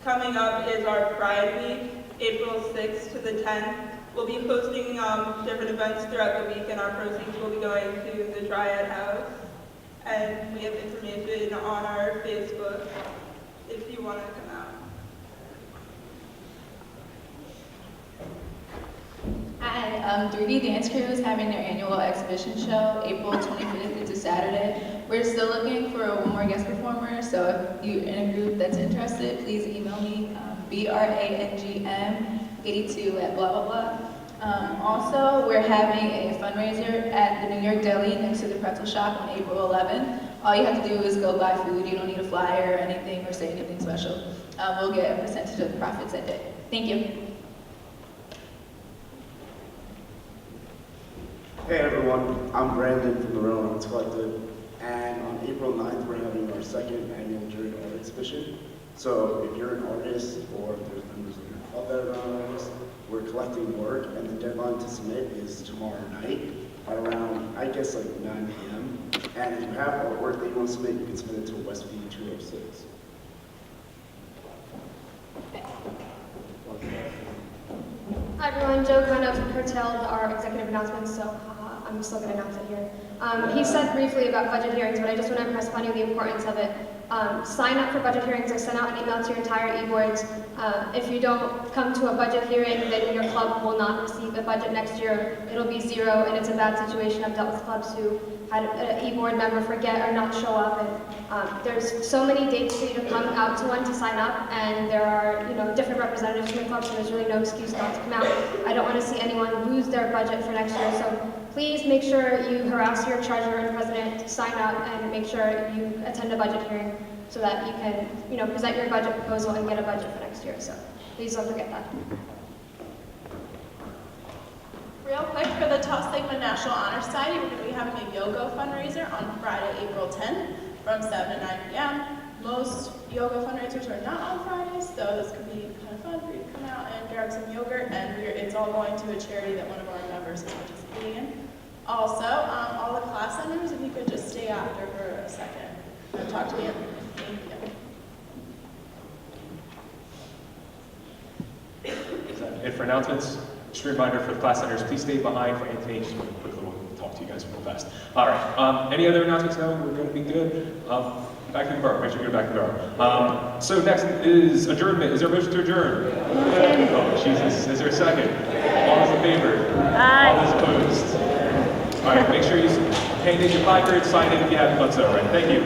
S14: coming up is our Pride Week, April 6th to the 10th. We'll be hosting different events throughout the week, and our proceeds will be going to the Dryad House. And we have information on our Facebook if you want to come out.
S11: Hi, 3D Dance Crew is having their annual exhibition show, April 25th. It's a Saturday. We're still looking for one more guest performer, so if you're in a group that's interested, please email me, brangm82@blah. Also, we're having a fundraiser at the New York Deli next to the pretzel shop on April 11th. All you have to do is go buy food. You don't need a flyer or anything or say anything special. We'll get a percentage of the profits that day. Thank you.
S4: Hey everyone, I'm Brandon from the Rowan Arts Collective, and on April 9th we're having our 2nd annual Juried Art Exhibition. So if you're an artist or if there's members of your club that are not artists, we're collecting work, and the deadline to submit is tomorrow night at around, I guess, like 9 p.m. And if you have artwork that you want to submit, you can submit it to Westby 206.
S15: Hi everyone, Joe kind of curtailed our executive announcements, so I'm still going to announce it here. He said briefly about budget hearings, but I just want to impress upon you the importance of it. Sign up for budget hearings. I sent out an email to your entire e-boards. If you don't come to a budget hearing, then your club will not receive a budget next year. It'll be zero, and it's a bad situation. I've dealt with clubs who had an e-board member forget or not show up, and there's so many dates for you to come out to one to sign up, and there are different representatives from the club, so there's really no excuse not to come out. I don't want to see anyone lose their budget for next year, so please make sure you harass your treasurer and president to sign up and make sure you attend a budget hearing so that you can, present your budget proposal and get a budget for next year. So please don't forget that.
S12: Real quick, for the Tau Sigma National Honor Society, we're going to be having a yoga fundraiser on Friday, April 10th from 7 to 9 p.m. Most yoga fundraisers are not on Fridays, so this could be kind of fun for you to come out and grab some yogurt, and it's all going to a charity that one of our members is participating in. Also, all the class centers, if you could just stay after for a second and talk to me. Thank you.
S1: Is that it for announcements? Just a reminder for the class centers, please stay behind for Anthony. Just want to quick little talk to you guys real fast. All right. Any other announcements? No, we're going to be good. Back to the borough. Make sure you're back to the borough. So next is adjournment. Is there a motion to adjourn? Oh, Jesus. Is there a second? All those in favor? Aye. All those opposed? All right. Make sure you hand in your placards, sign in if you haven't done so. All right. Thank you.